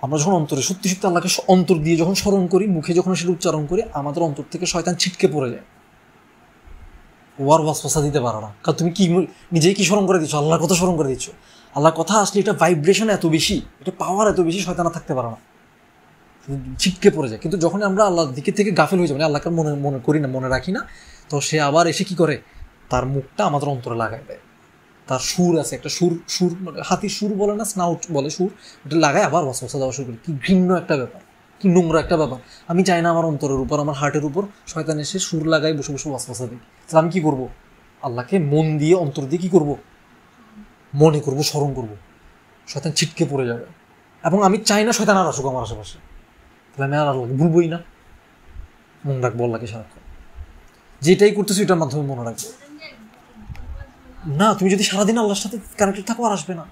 আমরা যখন অন্তরে সত্যি সত্যি আল্লাহকে অন্তর দিয়ে যখন স্মরণ করি, মুখে যখন সেটা উচ্চারণ করি, আমাদের অন্তর থেকে শয়তান ছিটকে পড়ে যায়। ও আর ওয়াসওয়াসা দিতে পারে না, কারণ তুমি কি নিজেই কি স্মরণ করে দিচ্ছ, আল্লাহর কথা স্মরণ করে দিচ্ছ। আল্লাহর কথা আসলে এটা ভাইব্রেশন এত বেশি, এটা পাওয়ার এত বেশি, শয়তান থাকতে পারে না, ছিটকে পড়ে যায়। কিন্তু যখন আমরা আল্লাহর দিকে থেকে গাফিল হয়ে যাবো, মানে আল্লাহকে মনে মনে করি না, মনে রাখি না, তো সে আবার এসে কি করে, তার মুখটা আমাদের অন্তরে লাগায় দেয়। তার সুর আছে একটা, সুর মানে হাতির সুর বলে না, স্নাউট বলে সুর, ওটা লাগায় আবার ওয়াসওয়াসা দেওয়া শুরু করে। কি ঘৃণ্য একটা ব্যাপার, কি নোংরা একটা ব্যাপার। আমি চাই না আমার অন্তরের উপর, আমার হার্টের উপর শয়তান এসে সুর লাগাই বসে বসে ওয়াসওয়াসা দিই। তাহলে আমি কি করবো, আল্লাহকে মন দিয়ে অন্তর দিয়ে কি করব, মনে করব, স্মরণ করব, শয়তান ছিটকে পড়ে যাবে। এবং আমি চাই না শয়তান আর আসুক আমার আশেপাশে, তাহলে আমি আর আল্লাহকে ভুলবই না, মনে রাখবো আল্লাহকে সারাক্ষণ, যেটাই করতেছি এটার মাধ্যমে মনে রাখবো। না, তুমি যদি সারাদিন আল্লাহর সাথে কানেক্টেড থাকো আর আসবে না,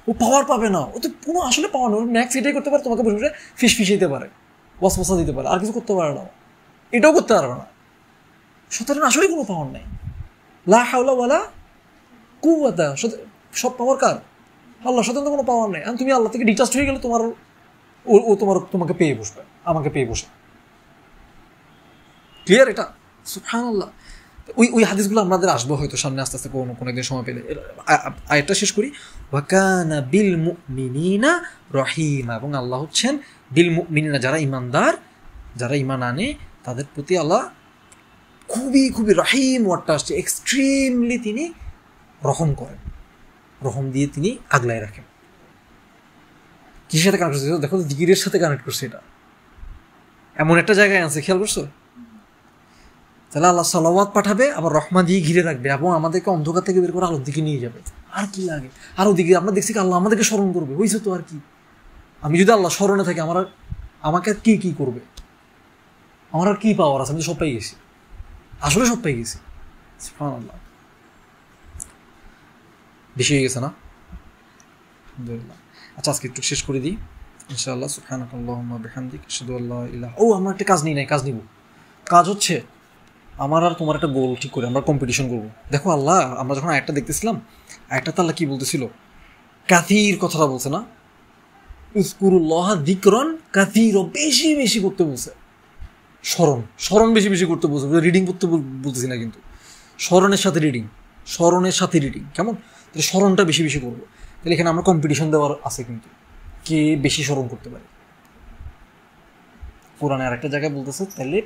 ও পাওয়ার পাবে না, ও তো কোনো আসলে পাওয়ার না। ম্যাক্স এটাই করতে পারে, তোমাকে বসে বসে ফিসফিসাইতে পারে, ওয়াসওয়াসা দিতে পারে, আর কিছু করতে পারে না, এটাও করতে পারবে না। শয়তানের আসলে কোনো পাওয়ার নাই, লা হাওলা ওয়ালা কুওয়াতা, সব পাওয়ার কার, আল্লাহ। শয়তানের কোনো পাওয়ার নেই। আর তুমি আল্লাহ থেকে ডিটাচড হয়ে গেলে তোমার ও তোমাকে পেয়ে বসবে, আমাকে পেয়ে বসে। ক্লিয়ার এটা? সুবহানাল্লাহ। ওই হাদিসগুলো আমাদের আসবো হয়তো সামনে আস্তে আস্তে কোনো একদিন সময় পেলে। আয়াতটা শেষ করি, ওয়াকানা বিল মুমিনিনা রহিমা, এবং আল্লাহ হচ্ছেন বিল মুমিনিনা, যারা ইমানদার, যারা ইমান আনে তাদের প্রতি আল্লাহ খুবই খুবই রহিম, ওয়ার্ডটা আসছে, এক্সট্রিমলি তিনি রহম করেন, রহম দিয়ে তিনি আগলায় রাখেন। কিসের সাথে কানেক্ট করছে দেখো, জিকিরের সাথে কানেক্ট করছে। এটা এমন একটা জায়গায় আছে, খেয়াল করছো? তাহলে আল্লাহ সালাওয়াত পাঠাবে, আবার রহমা দিয়ে ঘিরে রাখবে, এবং আমাদেরকে অন্ধকার থেকে বের করে আলোর দিকে নিয়ে যাবে। আর কি লাগে, আর ওদিকে আমরা দেখছি কি আল্লাহ আমাদেরকে স্মরণ করবে, হয়েছে তো আর কি। আমি যদি আল্লাহ স্মরণে থাকি, আমাকে আর কি করবে, আমার আর কি পাওয়ার আছে, আমি তো সব পাই গেছি, আসলে সব পাই গেছি। সুবহানাল্লাহ, বেশি হয়ে গেছে না? আলহামদুলিল্লাহ। আচ্ছা, আজকে একটু শেষ করে দিই ইনশাআল্লাহ। সুবহানাকাল্লাহুম্মা বিহামদিক, আশহাদু আল্লা ইলাহা। আমরা একটা কাজ নিব। কাজ হচ্ছে আমার আর তোমার একটা গোল ঠিক করে আমরা কম্পিটিশন করবো। দেখো আল্লাহ, আমরা যখন আয়াতটা দেখতেছিলাম, আয়াতটা আল্লাহ কি বলতেছিল, কাথির কথাটা বলছে না, উযকুরুল্লাহা যিকরান কাথীরা, বেশি বেশি করতে বলছে, স্মরণ বেশি বেশি করতে বলছে। রিডিং করতে বলতেছি না, কিন্তু স্মরণের সাথে রিডিং কেমন, তাহলে স্মরণটা বেশি বেশি করবো। তাহলে এখানে আমরা কম্পিটিশন দেওয়ার আছে, কিন্তু কে বেশি স্মরণ করতে পারে। কোরআনে আরেকটা জায়গায় বলতেছে, তাহলে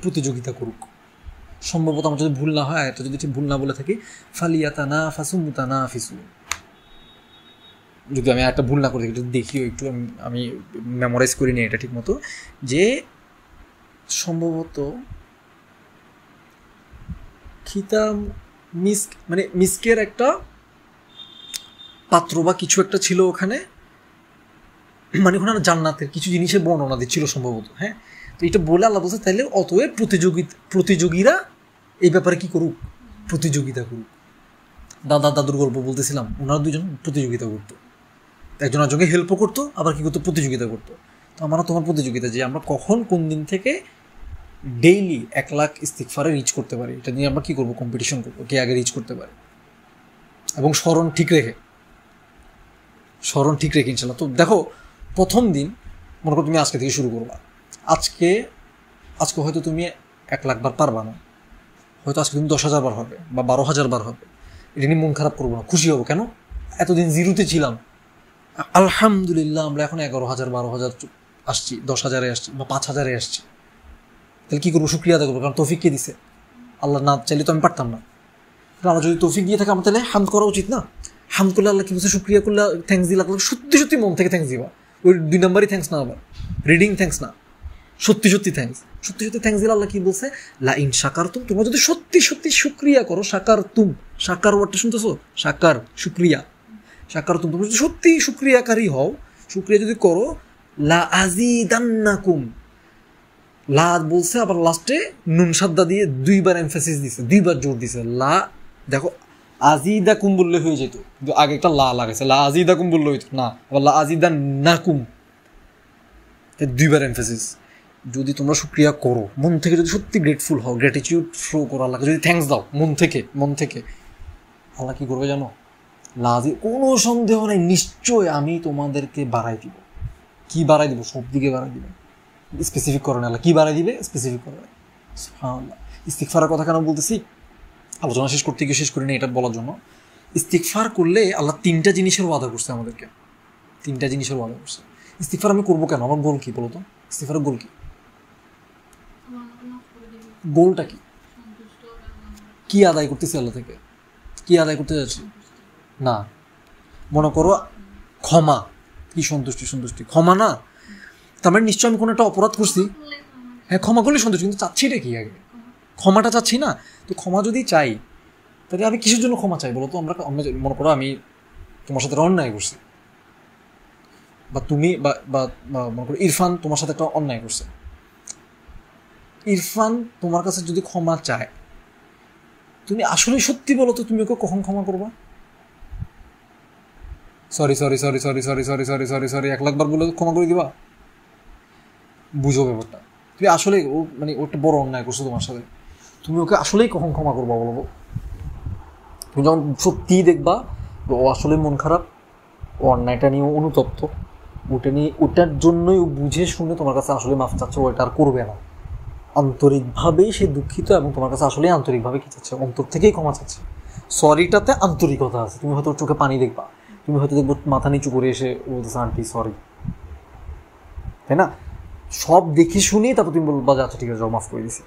প্রতিযোগিতা করুক। সম্ভবত আমার যদি ভুল না হয়, এটা যদি ঠিক ভুল না বলে থাকি, ফালিয়াতানাফাসু মুতানাফিসুন, যদি আমি একটা ভুল না করে থাকি, দেখিও একটু, আমি মেমোরাইজ করি নি এটা ঠিক মতো, যে সম্ভবত মিস্কের একটা পাত্র বা কিছু একটা ছিল ওখানে, মানে ওখানে জান্নাতের কিছু জিনিসের বর্ণনা দিচ্ছিল সম্ভবত। হ্যাঁ, তো এটা বলে আল্লাহ বলছে, তাহলে অতএব প্রতিযোগীরা এই ব্যাপারে কি করুক, প্রতিযোগিতা করুক। দাদুর গল্প বলতেছিলাম, ওনারা দুজন প্রতিযোগিতা করতো, একজন একজনকে হেল্পও করতো, আবার কি করতো, প্রতিযোগিতা করতো। তো আমার তোমার প্রতিযোগিতা, যে আমরা কখন কোন দিন থেকে ডেইলি 1 লাখ ইস্তিগফারে রিচ করতে পারি, এটা নিয়ে আমরা কি করবো, কম্পিটিশন করবো, কে আগে রিচ করতে পারে। এবং স্মরণ ঠিক রেখে ইনশাল্লাহ। তো দেখো, প্রথম দিন মনে করো তুমি আজকে থেকে শুরু করবা, আজকে হয়তো তুমি 1 লাখ বার পারবা না, হয়তো আজকে তুমি 10,000 বার হবে বা 12,000 বার হবে। এটা নিয়ে মন খারাপ করবো না, খুশি হবো। কেন? এতদিন জিরোতে ছিলাম, আলহামদুলিল্লাহ আমরা এখন 11,000 12,000 আসছি, 10,000-এ আসছি বা 5,000-এ আসছি। তাহলে কী করবো, শুকরিয়া আদায় করবো, কারণ তৌফিক কে দিছে? আল্লাহ না চাইলে তো আমি পারতাম না। আল্লাহ যদি তৌফিক দিয়ে থাকে আমার, তাহলে হামদ করা উচিত না? হামদ করলে আল্লাহ কি বলছে, শুকরিয়া করলে, থ্যাঙ্কস দিলে সত্যি মন থেকে থ্যাঙ্কস দিবা। ওই 2 নম্বরই থ্যাঙ্কস না, আবার রিডিং থ্যাঙ্কস না, সত্যি থ্যাঙ্কস দিলে আল্লাহ কি বলছে, লা ইন শাকারতুম, তোমরা যদি সত্যি শুকরিয়া করো, শাকার ওয়ার্ডটা শুনতেছো, শুকরিয়া, তোমরা যদি সত্যি শুকরিয়াকারী হও, শুকরিয়া যদি করো, লা আজিদান্নাকুম, লা বলছে, আবার লাস্টে নুন সাদ্দা দিয়ে 2বার এমফাসিস দিছে, 2বার জোর দিছে। লা, দেখো আজিদাকুম বললে হয়ে যেত, কিন্তু আগে একটা লা লাগাইছে, লা আজিদাকুম বললে হইতো না, আবার লা আজিদান্নাকুম, 2বার এমফাসিস। যদি তোমরা শুকরিয়া করো মন থেকে, যদি সত্যি গ্রেটফুল হও, গ্র্যাটিটিউড শো করো আল্লাহকে, যদি থ্যাঙ্কস দাও মন থেকে, আল্লাহ কি করবে জানো? লাজি, কোনো সন্দেহ নেই, নিশ্চয় আমি তোমাদেরকে বাড়াই দিব। কি বাড়াই দিব? সব দিকে বাড়াই দিব। স্পেসিফিক করে না, আল্লাহ কি বাড়াই দিবে, স্পেসিফিক করে না। সুবহানাল্লাহ। ইস্তিগফারের কথা কেন বলতেছি, আলোচনা শেষ করতে গিয়ে শেষ করি না এটা বলার জন্য। ইস্তিগফার করলে আল্লাহ 3টা জিনিসের ওয়াদা করছে আমাদেরকে, 3টা জিনিসের ওয়াদা করছে। ইস্তিগফার আমি করবো কেন? আমার গোল কী বলো তো? ইস্তিগফারের গোল কী? গোলটা কি? কি আদায় করতেছি আল্লাহ থেকে? কি আদায় করতে যাচ্ছি? না, মনে করো ক্ষমা, কি সন্তুষ্টি, সন্তুষ্টি ক্ষমা না, তার মানে নিশ্চয় আমি কোনো একটা অপরাধ করছি, হ্যাঁ ক্ষমা করলে সন্তুষ্টি, কিন্তু চাচ্ছি এটা কি? আগে ক্ষমাটা চাচ্ছি না, তো ক্ষমা যদি চাই তাহলে আমি কিসের জন্য ক্ষমা চাই বলো তো? আমরা মনে করো আমি তোমার সাথে অন্যায় করছি, বা তুমি বা মনে করো ইরফান তোমার সাথে একটা অন্যায় করছে, ইরফান তোমার কাছে যদি ক্ষমা চায়, তুমি আসলে সত্যি বলো তো তুমি ওকে কখন ক্ষমা করবা? Sorry sorry sorry sorry sorry sorry sorry sorry sorry 1 lakh বার বলে ক্ষমা করে দিবা? বুঝো ব্যাপারটা, তুমি আসলে ও মানে ও একটা বড় অন্যায় করছো তোমার সাথে, তুমি ওকে আসলেই কখন ক্ষমা করবা বলবো? তুমি যখন সত্যিই দেখবা ও আসলে মন খারাপ, ও অন্যায়টা নিয়ে অনুতপ্ত, ওটার জন্যই ও বুঝে শুনে তোমার কাছে আসলে মাফ চাচ্ছে, ও এটা আর করবে না, আন্তরিকভাবেই সে দুঃখিত এবং তোমার কাছে আসলেই আন্তরিকভাবে কী চাচ্ছে, অন্তর থেকেই ক্ষমা চাচ্ছে। সরিটাতে আন্তরিকতা আছে। তুমি হয়তো ওর চোখে পানি দেখবা, তুমি হয়তো দেখবো মাথা নিচু করে এসে বলতেছে আন্টি সরি, তাই না? সব দেখে শুনেই তারপর তুমি বলবা যে আচ্ছা ঠিক আছে মাফ করে দিছি,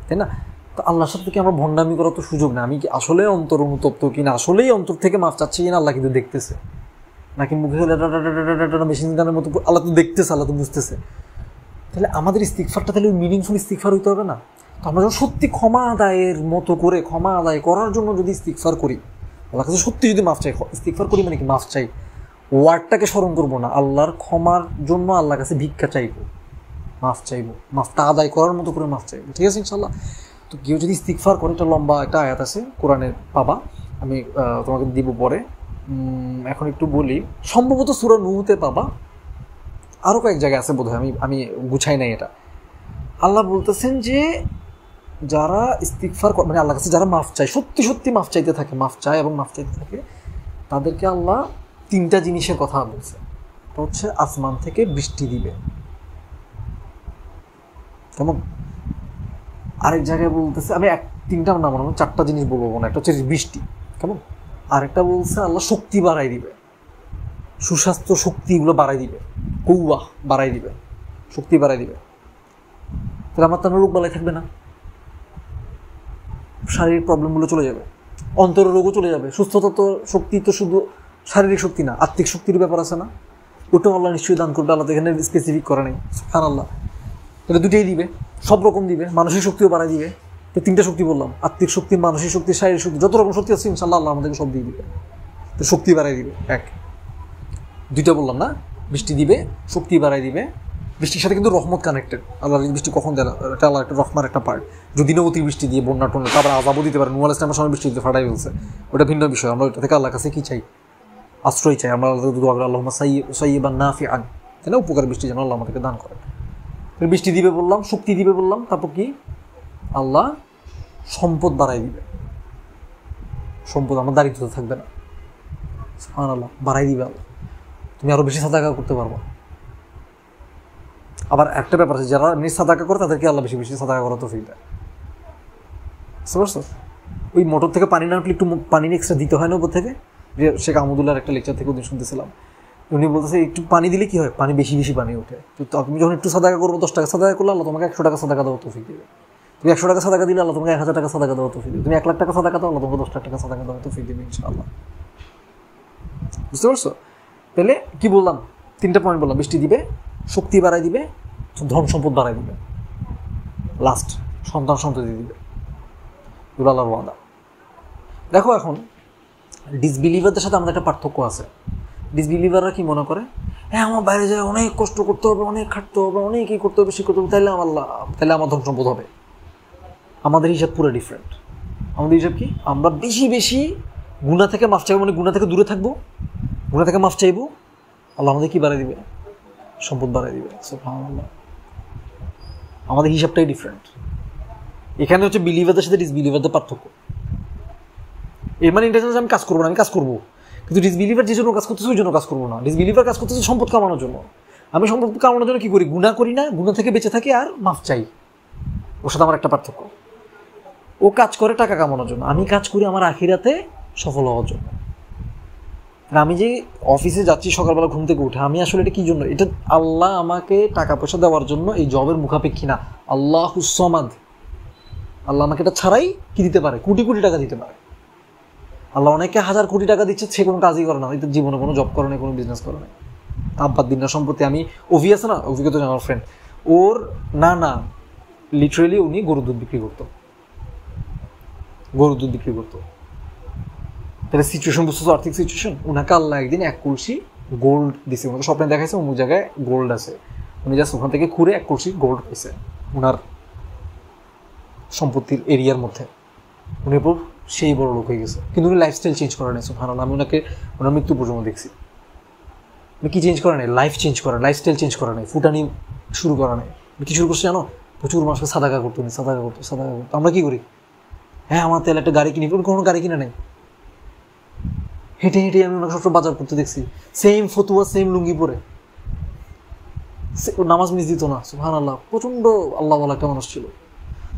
তাই না? তো আল্লাহর সাথে কি আমরা ভণ্ডামি করার তো সুযোগ না। আমি কি আসলে অন্তর অনুতপ্ত কিনা, আসলেই অন্তর থেকে মাফ চাচ্ছি কিনা আল্লাহ কিন্তু দেখতেছে, নাকি মুখে মেশিন গানের মতো? আল্লাহ তো দেখতেছে, আল্লাহ তো বুঝতেছে। তাহলে আমাদের ইস্তিগফারটা তাহলে মিনিংফুল ইস্তিগফার হইতে হবে না? তো আমরা যখন সত্যি ক্ষমা আদায়ের মতো করে ক্ষমা আদায় করার জন্য যদি ইস্তিগফার করি, আল্লাহ কাছে সত্যি যদি মাফ চাই, ইস্তিগফার করি মানে কি মাফ চাই, ওয়ার্ডটাকে স্মরণ করবো না, আল্লাহর ক্ষমার জন্য আল্লাহর কাছে ভিক্ষা চাইবো, মাফ চাইবো, মাফটা আদায় করার মতো করে মাফ চাইবো, ঠিক আছে ইনশাল্লাহ। তো কেউ যদি ইস্তিগফার করে, একটা লম্বা একটা আয়াত আছে কোরআনের, পাবা, আমি তোমাকে দিব পরে, এখন একটু বলি, সম্ভবত সূরা নূহতে পাবা, আরও কয়েক জায়গায় আছে বোধহয়, আমি গুছাই নাই এটা। আল্লাহ বলতেছেন যে যারা ইস্তিগফার মানে আল্লাহর কাছে যারা মাফ চায়, সত্যি সত্যি মাফ চাইতে থাকে, মাফ চায় এবং মাফ চাইতে থাকে, তাদেরকে আল্লাহ 3টা জিনিসের কথা বলছে। এটা হচ্ছে আসমান থেকে বৃষ্টি দিবে, কেমন? আরেক জায়গায় বলতেছে, আমি 3টা না মনে হয় 4টা জিনিস বলবো না, একটা হচ্ছে বৃষ্টি, কেমন? আরেকটা বলছে আল্লাহ শক্তি বাড়াই দিবে, সুস্বাস্থ্য শক্তিগুলো বাড়াই দিবে, কৌয়া বাড়াই দিবে, শক্তি বাড়াই দিবে। তাহলে আমার তো রোগ বালাই থাকবে না, শারীরিক প্রবলেমগুলো চলে যাবে, অন্তরের রোগও চলে যাবে। সুস্থতা তো শক্তি তো শুধু শারীরিক শক্তি না, আত্মিক শক্তির ব্যাপার আছে না, ওটাও আল্লাহ নিশ্চয়ই দান করবে। আল্লাহ এখানে স্পেসিফিক করে নেই, সুবহানাল্লাহ। তাহলে দুটোই দিবে, সব রকম দিবে, মানসিক শক্তিও বাড়াই দিবে। তো 3টা শক্তি বললাম, আত্মিক শক্তি, মানসিক শক্তি, শারীরিক শক্তি, যত রকম শক্তি আছে ইনশাআল্লাহ আল্লাহ আমাদেরকে সব দিয়ে দিবে। তো শক্তি বাড়াই দিবে, 2টা বললাম না, বৃষ্টি দিবে, শক্তি বাড়াই দিবে। বৃষ্টির সাথে কিন্তু রহমত কানেক্টেড। আল্লাহ বৃষ্টি কখন দেয়? এটা আল্লাহ একটা রহমার একটা পার্ট। যদি না অতিবৃষ্টি দিয়ে বন্যা টন্যা, তারপর আযাবও দিতে পারে। নূহ আলাইহিস সালামের সময় বৃষ্টি দিতে ফাটাই ফেলছে, ওটা ভিন্ন বিষয়। আমরা ওটা থেকে আল্লাহর কাছে কী চাই? আশ্রয় চাই। আমরা আল্লাহ দোয়া করি আল্লাহুম্মা সাইয়্যিবান নাফিআন, তাই না? উপকার বৃষ্টি যেন আল্লাহ আমাদেরকে দান করেন। বৃষ্টি দিবে বললাম, শক্তি দিবে বললাম, তারপর কি? আল্লাহ সম্পদ বাড়াই দিবে, সম্পদ, আমার দারিদ্রতা থাকবে না, সুবহানাল্লাহ, বাড়াই দিবে আল্লাহ। তুমি আরও বেশি সাদাকা করতে পারবো। আবার একটা ব্যাপার আছে, যারা এমনি সাদাকা করে তাদেরকে আল্লাহ বেশি বেশি সাদাকা করা তৌফিক দেয়, বুঝতে পারছো? ওই মোটর থেকে পানি না উঠলে একটু পানি এক্সট্রা দিতে হয় না উপর থেকে। শেখ আহমদুল্লাহর একটা লেকচার থেকে ওদিন শুনতেছিলাম, উনি বলতেছে একটু পানি দিলে কি হয়, পানি বেশি বেশি পানি ওঠে। তো তুমি যখন একটু সাদাকা করবো, 10 টাকা সাদাকা করলে আল্লাহ তোমাকে 100 টাকা সাদাকা দেওয়া তৌফিক দেবে। তুমি 100 টাকা সাদাকা দিলে আল্লাহ তোমাকে 1000 টাকা সাদাকা দেওয়া তৌফিক দেবে। তুমি 1 লাখ টাকা সাদাকা দাও, আল্লাহ তোমাকে 10 লাখ টাকা সাদাকা দেওয়া তৌফিক দেবে ইনশাআল্লাহ, বুঝতে পারছো? তাহলে কি বললাম? 3টা পয়েন্ট বললাম, বৃষ্টি দিবে, শক্তি বাড়াই দিবে, ধন সম্পদ বাড়াই দিবে, লাস্ট সন্তান সন্ততি দিবে। এগুলো আল্লাহর ওয়াদা। দেখো এখন ডিসবিলিভারদের সাথে আমাদের একটা পার্থক্য আছে। ডিসবিলিভাররা কি মনে করে, হ্যাঁ আমার বাইরে যায় অনেক কষ্ট করতে হবে, অনেক খাটতে হবে, অনেক ই করতে হবে, সে করতে হবে, তাইলে আমার ধন সম্পদ হবে। আমাদের হিসাব পুরো ডিফারেন্ট। আমাদের হিসাব কি? আমরা বেশি বেশি গুনাহ থেকে মাফ চাইবো, মানে গুনাহ থেকে দূরে থাকবো, গুনাহ থেকে মাফ চাইবো, আল্লাহ আমাদের কি বাড়াই দিবে? সম্পদ বাড়াই দিবে, সুবহানাল্লাহ। আমাদের হিসাবটাই ডিফারেন্ট। এখানে হচ্ছে বিলিভারদের সাথে ডিসবিলিভারদের পার্থক্য। এর মানে ইন্টারন্যাশনাল আমি কাজ করবো না, আমি কাজ করবো, কিন্তু ডিসবিলিভার যে জন্য কাজ করতেছে ওই জন্য কাজ করবো না। ডিসবিলিভার কাজ করতেছে সম্পদ কামানোর জন্য। আমি সম্পদ কামানোর জন্য কি করি? গুনাহ করি না, গুনাহ থেকে বেঁচে থাকি আর মাফ চাই। ওর সাথে আমার একটা পার্থক্য। ও কাজ করে টাকা কামানোর জন্য, আমি কাজ করি আমার আখিরাতে সফল হওয়ার জন্য। আমি যে অফিসে যাচ্ছি সকালবেলা ঘুম থেকে উঠে, আমি আসলে এটা কি জন্য? এটা আল্লাহ আমাকে টাকা পয়সা দেওয়ার জন্য, এই জবের মুখাপেক্ষী না। আল্লাহুস সামাদ, আল্লাহ আমাকে এটা ছাড়াই কি দিতে পারে? কোটি কোটি টাকা দিতে পারে। আল্লাহ অনেকে হাজার কোটি টাকা দিচ্ছে, সে কোনো কাজই করে না, হয়তো জীবনে কোনো জব করে না, কোনো বিজনেস করে না। আব্বার দিন না সম্প্রতি আমি অভি আছে না, অভিজ্ঞতা আমার ফ্রেন্ড, ওর না লিটারেলি উনি গরুর দুধ বিক্রি করতো, গরুর দুধ বিক্রি করতো। তাহলে সিচুয়েশন বুঝতেছো, আর্থিক সিচুয়েশন। ওনাকে আল্লাহ একদিন 1 কলসি গোল্ড দিছে, ওনাকে স্বপ্নে দেখাইছে অমুক জায়গায় গোল্ড আছে, উনি জাস্ট ওখান থেকে ঘুরে 1 কলসি গোল্ড পেয়েছে ওনার সম্পত্তির এরিয়ার মধ্যে। উনি এরপর সেই বড় লোক হয়ে গেছে, কিন্তু উনি লাইফস্টাইল চেঞ্জ করা নেই। সুবহানাল্লাহ, আমি ওনাকে ওনার মৃত্যু পর্যন্ত দেখছি। উনি কি চেঞ্জ করা নেই? লাইফ চেঞ্জ করা, লাইফস্টাইল চেঞ্জ করা নেই, ফুটানি শুরু করা নেই। কি শুরু করছে জানো? প্রচুর মানুষকে সাদাকা করতো, সাদাকা করতো। আমরা কি করি? হ্যাঁ, আমার তেল একটা গাড়ি কিনি, কোনো গাড়ি কিনা নেই। হেঁটে হেঁটে আমি ওনাকে সবসময় বাজার করতে দেখছি, সেম ফতুয়া, সেম লুঙ্গি পরে, নামাজ মিস দিত না। সুবহানাল্লাহ, প্রচণ্ড আল্লাহ বলা একটা মানুষ ছিল।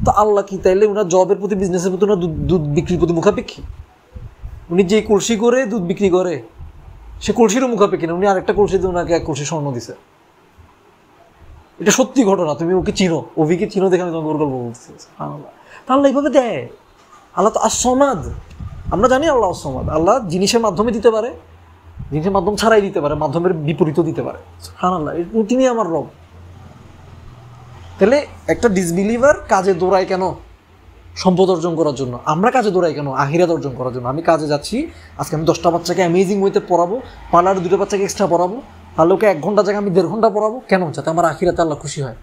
তো আল্লাহ কি তাইলে ওনার জবের প্রতি, বিজনেসের প্রতি, ওনার দুধ বিক্রির প্রতি মুখাপেক্ষী? উনি যে কলসি করে দুধ বিক্রি করে, সে কলসিরও মুখাপেক্ষী না। উনি আরেকটা কলসিতে ওনাকে 1 কলসি স্বর্ণ দিছে। এটা সত্যি ঘটনা, তুমি ওকে চিনো, অভিকে চিনো দেখে আমি তোমাকে ওর গল্প বলতেছি। সুবহানাল্লাহ, তা আল্লাহ এইভাবে দেয়। আল্লাহ তো আসমাদ, আমরা জানি আল্লাহ আসমাদ। আল্লাহ জিনিসের মাধ্যমে দিতে পারে, জিনিসের মাধ্যম ছাড়াই দিতে পারে, মাধ্যমের বিপরীতও দিতে পারে। সুবহানাল্লাহ, তিনি আমার রব। তাহলে একটা ডিসবিলিভার কাজে দৌড়ায় কেন? সম্পদ অর্জন করার জন্য। আমরা কাজে দৌড়াই কেন? আখিরাত অর্জন করার জন্য। আমি কাজে যাচ্ছি, আজকে আমি 10টা বাচ্চাকে অ্যামেজিং ওয়েতে পড়াবো, পার্লারে 2টা বাচ্চাকে এক্সট্রা পড়াবো, আলোকে 1 ঘন্টা জায়গায় আমি 1.5 ঘন্টা পড়াবো। কেন? যাতে আমার আখিরাতে আল্লাহ খুশি হয়।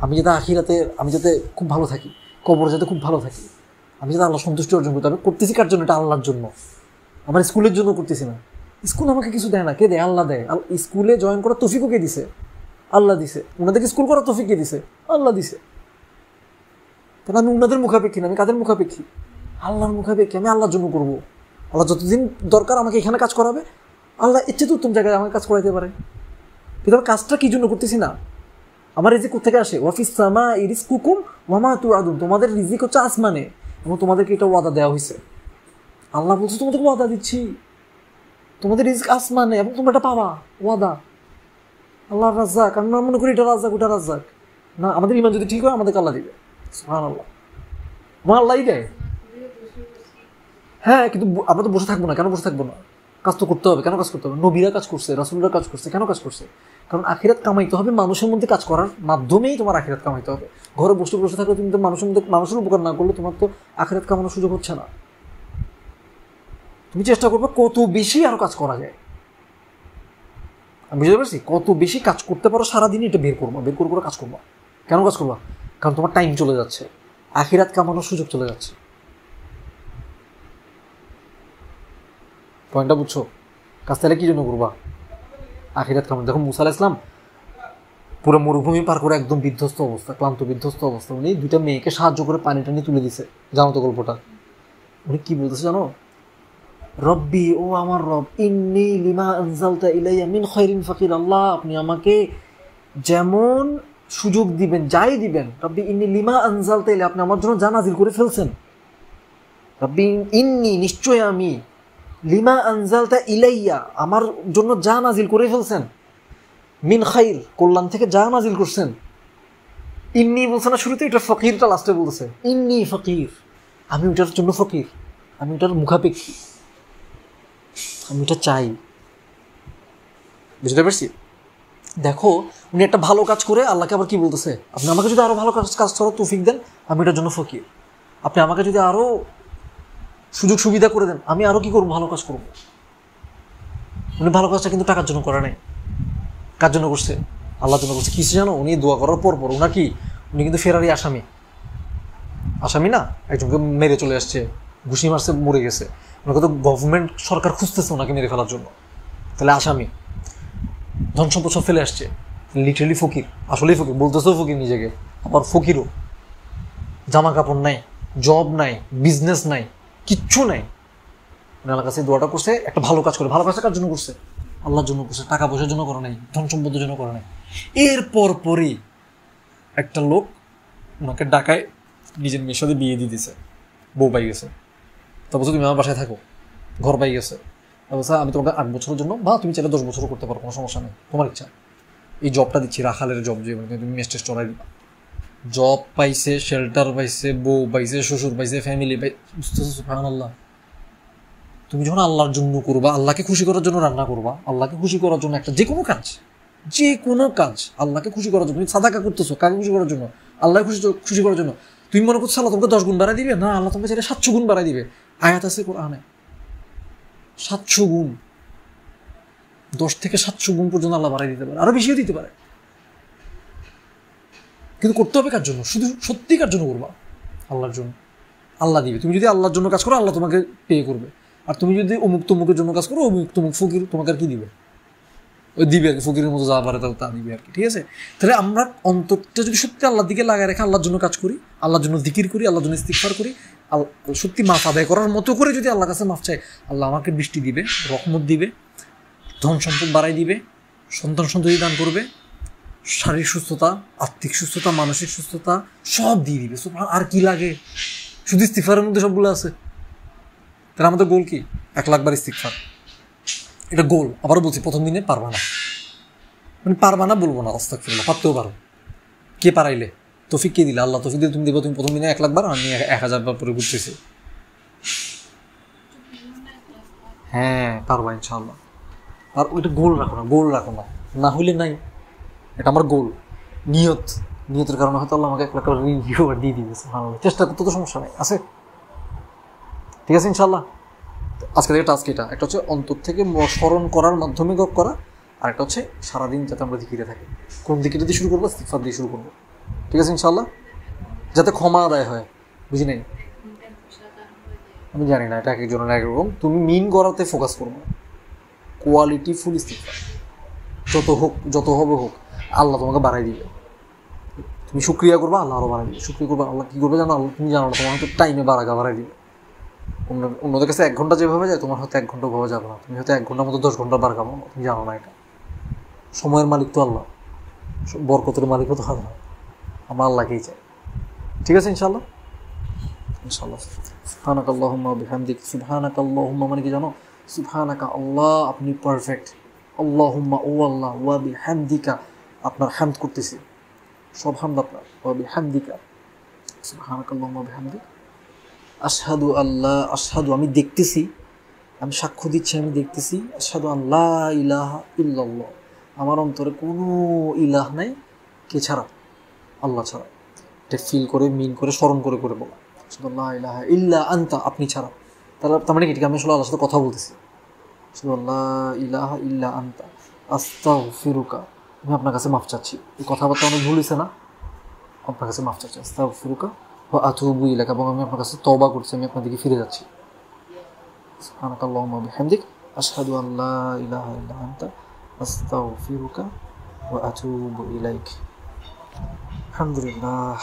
আমি যাতে আখিরাতে আমি যাতে খুব ভালো থাকি, কবরে যাতে খুব ভালো থাকি, আমি যাতে আল্লাহ সন্তুষ্টি অর্জন করতে হবে। করতেছি কার জন্য? এটা আল্লাহর জন্য। আমার স্কুলের জন্য করতেছি না। স্কুল আমাকে কিছু দেয় না, কে দেয়? আল্লাহ দেয়। স্কুলে জয়েন করার তৌফিকও কে দিছে? আল্লাহ দিছে। ওনাদেরকে স্কুল করার তৌফিক কে দিছে? আল্লাহ দিছে। তাহলে আমি ওনাদের মুখাপেক্ষী না, আমি কাদের মুখাপেক্ষী? আল্লাহর মুখাপেক্ষী। আমি আল্লাহর জন্য করবো। আল্লাহ যতদিন দরকার আমাকে এখানে কাজ করাবে, আল্লাহ ইচ্ছে তো উত্তম জায়গায় আমাকে কাজ করাইতে পারে। কিন্তু আমি কাজটা কি জন্য করতেছি না? আমার রিজিক কোথেকে আসে? ওয়াফিস সামা ইরিজকুকুম ওয়া মা তুআদুন। তোমাদের রিজিক হচ্ছে আসমানে, এবং তোমাদেরকে এটা ওয়াদা দেওয়া হয়েছে। আল্লাহ বলছে তোমাদেরকে ওয়াদা দিচ্ছি, তোমাদের রিজিক আসমানে এবং তোমরা এটা পাবা, ওয়াদা। আল্লাহ রাজ্জাক। আমরা মনে করি এটা রাজ্জাক, ওটা রাজ্জাক না। আমাদের ইমান যদি ঠিক হয়, আমাদেরকে আল্লাহ দিবে। সুবহানাল্লাহ, আমার আল্লাহই দেয়। হ্যাঁ, কিন্তু আমরা তো বসে থাকবো না। কেন বসে থাকবো না? কাজ তো করতে হবে। কেন কাজ করতে হবে? নবীরা কাজ করছে, রাসূলরা কাজ করছে। কেন কাজ করছে? কারণ আখিরাত কামাইতে হবে। মানুষের মধ্যে কাজ করার মাধ্যমেই তোমার আখিরাত কামাইতে হবে। ঘরে বসে বসে থাকলে তুমি তো মানুষের উপকার না করলে তোমার তো আখিরাত কামানোর সুযোগ হচ্ছে না। তুমি চেষ্টা করবে কত বেশি আরো কাজ করা যায়। আমি বুঝতে পারছি, কত বেশি কাজ করতে পারো সারাদিন, এটা বের করে কাজ করবো। কেন কাজ করবা? কারণ তোমার টাইম চলে যাচ্ছে, আখিরাত কামানোর সুযোগ চলে যাচ্ছে। পয়েন্টটা বুঝছো? কাজ তাহলে কি জন্য করবা? আখিরাত কামানো। দেখো মুসা আলাইহিস সালাম পুরো মরুভূমি পার করে একদম বিধ্বস্ত অবস্থা, ক্লান্ত বিধ্বস্ত অবস্থা, উনি 2টা মেয়েকে সাহায্য করে পানি টানি তুলে দিছে। জানো তো গল্পটা? উনি কি বলতেছে জানো? রব্বি, ও আমার রব, ইন্নী লিমা আনজালতা ইলাইয়া মিন খায়রিন ফাকির। আল্লাহ, আপনি আমাকে যেমন সুযোগ দিবেন, যাই দিবেন, রব্বি ইন্নী লিমা আনজালতা ইলাইয়া, আপনি আমার জন্য যা নাজিল করে ফেলছেন। রব্বি ইন্নী, নিশ্চয় আমি, লিমা আনজালতা ইলাইয়া, আমার জন্য যা নাজিল করে ফেলছেন, মিন খাইর, কল্যাণ থেকে যা নাজিল করছেন। ইন্নী বলছে না শুরুতে, এটা ফকিরটা লাস্টে বলছে। ইন্নী ফকির, আমি ওটার জন্য ফকির, আমি ওটার মুখাপেক্ষী, আমি ওটা চাই। বুঝতে পারছি? দেখো, উনি একটা ভালো কাজ করে আল্লাহকে আবার কি বলতেছে? আপনি আমাকে যদি আরো ভালো কাজ করার তৌফিক দেন, আমি এটার জন্য ফকির। আপনি আমাকে যদি আরো সুযোগ সুবিধা করে দেন, আমি আরো কি করবো? ভালো কাজ করবো। উনি ভালো কাজটা কিন্তু টাকার জন্য করা নাই। কার জন্য করছে? আল্লাহর জন্য করছে। কিছু জানো, উনি দোয়া করার পর ওনার কি, উনি কিন্তু ফেরারি আসামি না, একজনকে মেরে চলে আসছে, ঘুষি মারছে, মরে গেছে। ওনাকে তো গভর্নমেন্ট, সরকার খুঁজতেছে ওনাকে মেরে ফেলার জন্য। তাহলে আসামি, ধন সম্পদ সব ফেলে আসছে, লিটারেলি ফকির। আসলেই ফকির, বলতেছেও ফকির নিজেকে, আবার ফকিরও। জামা কাপড় নাই, জব নাই, বিজনেস নাই, কিচ্ছু নাই। আল্লাহর কাছে দোয়াটা করছে, একটা ভালো কাজ করে। ভালো কাজটা কার জন্য করছে? আল্লাহর জন্য করছে। টাকা পয়সার জন্য করে নাই, ধন সম্পদের জন্য করে নাই। এরপর পরই একটা লোক ওনাকে ডাকায় নিজের মেয়ের সাথে বিয়ে দিয়ে দিছে। বউ পাই গেছে, তারপর তুমি আমার বাসায় থাকো, ঘর পাই গেছে, তারপর আমি তোমাকে 8 বছরের জন্য বা তুমি চাইলে 10 বছরও করতে পারো, কোনো সমস্যা নেই, তোমার ইচ্ছা। এই জবটা দিচ্ছি, রাখালের জব, যে তুমি মেস্টেজ চড়াই দিবা, জব পাইছে, শেল্টার পাইছে, বউ পাইছে, শ্বশুর পাইছে, ফ্যামিলি পাই, বুঝতেছো? সুবহানাল্লাহ। তুমি যখন আল্লাহর জন্য করবা, আল্লাহকে খুশি করার জন্য রান্না করবা, আল্লাহকে খুশি করার জন্য একটা যে কোনো কাজ, যে কোনো কাজ আল্লাহকে খুশি করার জন্য, তুমি সাদাকা করতেছো কাকে খুশি করার জন্য? আল্লাহ খুশি করার জন্য। তুমি মনে করছো আল্লাহ তোমাকে 10 গুণ বাড়াই দিবে? না, আল্লাহ তোমাকে চাইলে 700 গুণ বাড়াই দিবে। আয়াত আছে কোরআনে, 700 গুণ, 10 থেকে 700 গুণ পর্যন্ত আল্লাহ বাড়াই দিতে পারে, আরো বেশিও দিতে পারে। কিন্তু করতে হবে কার জন্য? শুধু সত্যিকার জন্য করবা, আল্লাহর জন্য। আল্লাহ দিবে। তুমি যদি আল্লাহর জন্য কাজ করো, আল্লাহ তোমাকে পে করবে। আর তুমি যদি অমুক তমুকের জন্য কাজ করো, অমুক তমুক ফকির তোমাকে আর কি দিবে? ওই দিবে আর কি, ফকিরের মতো যা পারে তা দিবে আর কি। ঠিক আছে? তাহলে আমরা অন্তরটা যদি সত্যি আল্লাহর দিকে লাগায় রেখে আল্লাহর জন্য কাজ করি, আল্লাহর জন্য জিকির করি, আল্লাহর জন্য ইস্তিগফার করি, সত্যি মাফ আদায় করার মতো করে যদি আল্লাহর কাছে মাফ চাই, আল্লাহ আমাকে বৃষ্টি দিবে, রহমত দিবে, ধন সম্পদ বাড়াই দিবে, সন্তান সন্ততি দান করবে, শারীরিক সুস্থতা, আর্থিক সুস্থতা, মানসিক সুস্থতা সব দিয়ে দিবে। আর কি লাগে? শুধু ইস্তিগফারের মধ্যে সবগুলো আছে। তাহলে আমাদের গোল কি? 1 লাখ বার ইস্তিগফার, এটা গোল। আবারও বলছি, প্রথম দিনে পারবা না, মানে পারবা না বলবো না, আস্তাগফিরুল্লাহ, পারতেও পারো। কে পারাইলে? তৌফিক কে দিলে? আল্লাহ তৌফিক দিয়ে তুমি দেবো। তুমি প্রথম দিনে 1 লাখ বার, আমি 1000 বার পরে ঘুরতেছি। হ্যাঁ, পারবা ইনশাআল্লাহ। আর ওইটা গোল রাখো না, গোল রাখো না, না হইলে নাই। এটা আমার গোল, নিয়তের কারণে হয়তো আল্লাহ আমাকে 1 লাখ রিওয়ার্ড দিয়ে দিবে। সুবহানাল্লাহ। চেষ্টা করতে তো সমস্যা নেই, আছে? ঠিক আছে ইনশাআল্লাহ। আজকে থেকে টাস্ক এটা একটা হচ্ছে অন্তর থেকে স্মরণ করার মাধ্যমে করা, আর একটা হচ্ছে সারাদিন যাতে আমরা জিকিরে থাকি। কোন দিকিরে দিয়ে শুরু করবো? ইস্তিগফার দিয়ে শুরু করবো। ঠিক আছে ইনশাআল্লাহ। যাতে ক্ষমা আদায় হয়, বুঝি নাই, আমি জানি না, এটা এক একজনের এক রকম। তুমি মিন করাতে ফোকাস করবো, কোয়ালিটি ফুল ইস্তিগফার যত হবে হোক, আল্লাহ তোমাকে বাড়াই দিবে। তুমি শুকরিয়া করবা, আল্লাহ আরো বাড়াই দিবে। শুকরিয়া করবা, আল্লাহ কি করবে জানো? আল্লাহ তুমি জানো না, তোমার হয়তো টাইমে বাড়াই দিবে। অন্যদের কাছে 1 ঘন্টা যেভাবে যায়, তোমার হয়তো 1 ঘন্টা ভাবে যাবে না। তুমি হয়তো 1 ঘন্টার মতো 10 ঘন্টা বাড়াবো, তুমি জানো না এটা। সময়ের মালিক তো আল্লাহ, বরকতের মালিক তো আল্লাহ, আমরা আল্লাহকেই চাই। ঠিক আছে ইনশাআল্লাহ। সুবহানাকাল্লাহুম্মা ওয়া বিহামদিক, সুবহানাকাল্লাহুম্মা মানে কি জানো? সুবহানাকা, আল্লাহ আপনি পারফেক্ট, আল্লাহুম্মা ও আল্লাহ, ওয়া বিহামদিকা আপনার হামদ করতেছি, সব হামদ আপনার, ওয়া বিহামদিকা সুবহানাকাল্লাহুম্মা ওয়া বিহামদিক, আশহাদু আল্লাহ, আশহাদু আমি দেখতেছি, আমি সাক্ষ্য দিচ্ছি, আমি দেখতেছি, আশহাদু আল্লাহ ইলাহা ইল্লাল্লাহ, আমার অন্তরে কোনো ইলাহ নাই কে ছাড়া? আল্লাহ ছাড়া। এটা ফিল করে, মিন করে, স্মরণ করে বলা, আশহাদু আল্লাহ ইলাহা ইল্লা আনতা, আপনি ছাড়া। তার মানে কি? আমি আসলে আল্লাহর সাথে কথা বলতেছি। আশহাদু আল্লাহ ইলাহা ইল্লা আনতা আস্তাগফিরুকা, আমি আপনার কাছে মাফ চাচ্ছি। এই কথাবার্তা অনেক ভুল হয়েছে না? আপনার কাছে মাফ চাচ্ছি, আস্তাগফিরুকা ওয়া আতুবু ইলাইকা, এবং আমি আপনার কাছে তওবা করছি, আমি আপনার দিকে ফিরে যাচ্ছি। সুবহানাকাল্লাহুম্মা ওয়া বিহামদিক, আশহাদু আল্লা ইলাহা ইল্লা আনতা আস্তাগফিরুকা ওয়া আতুবু ইলাইক। আলহামদুলিল্লাহ।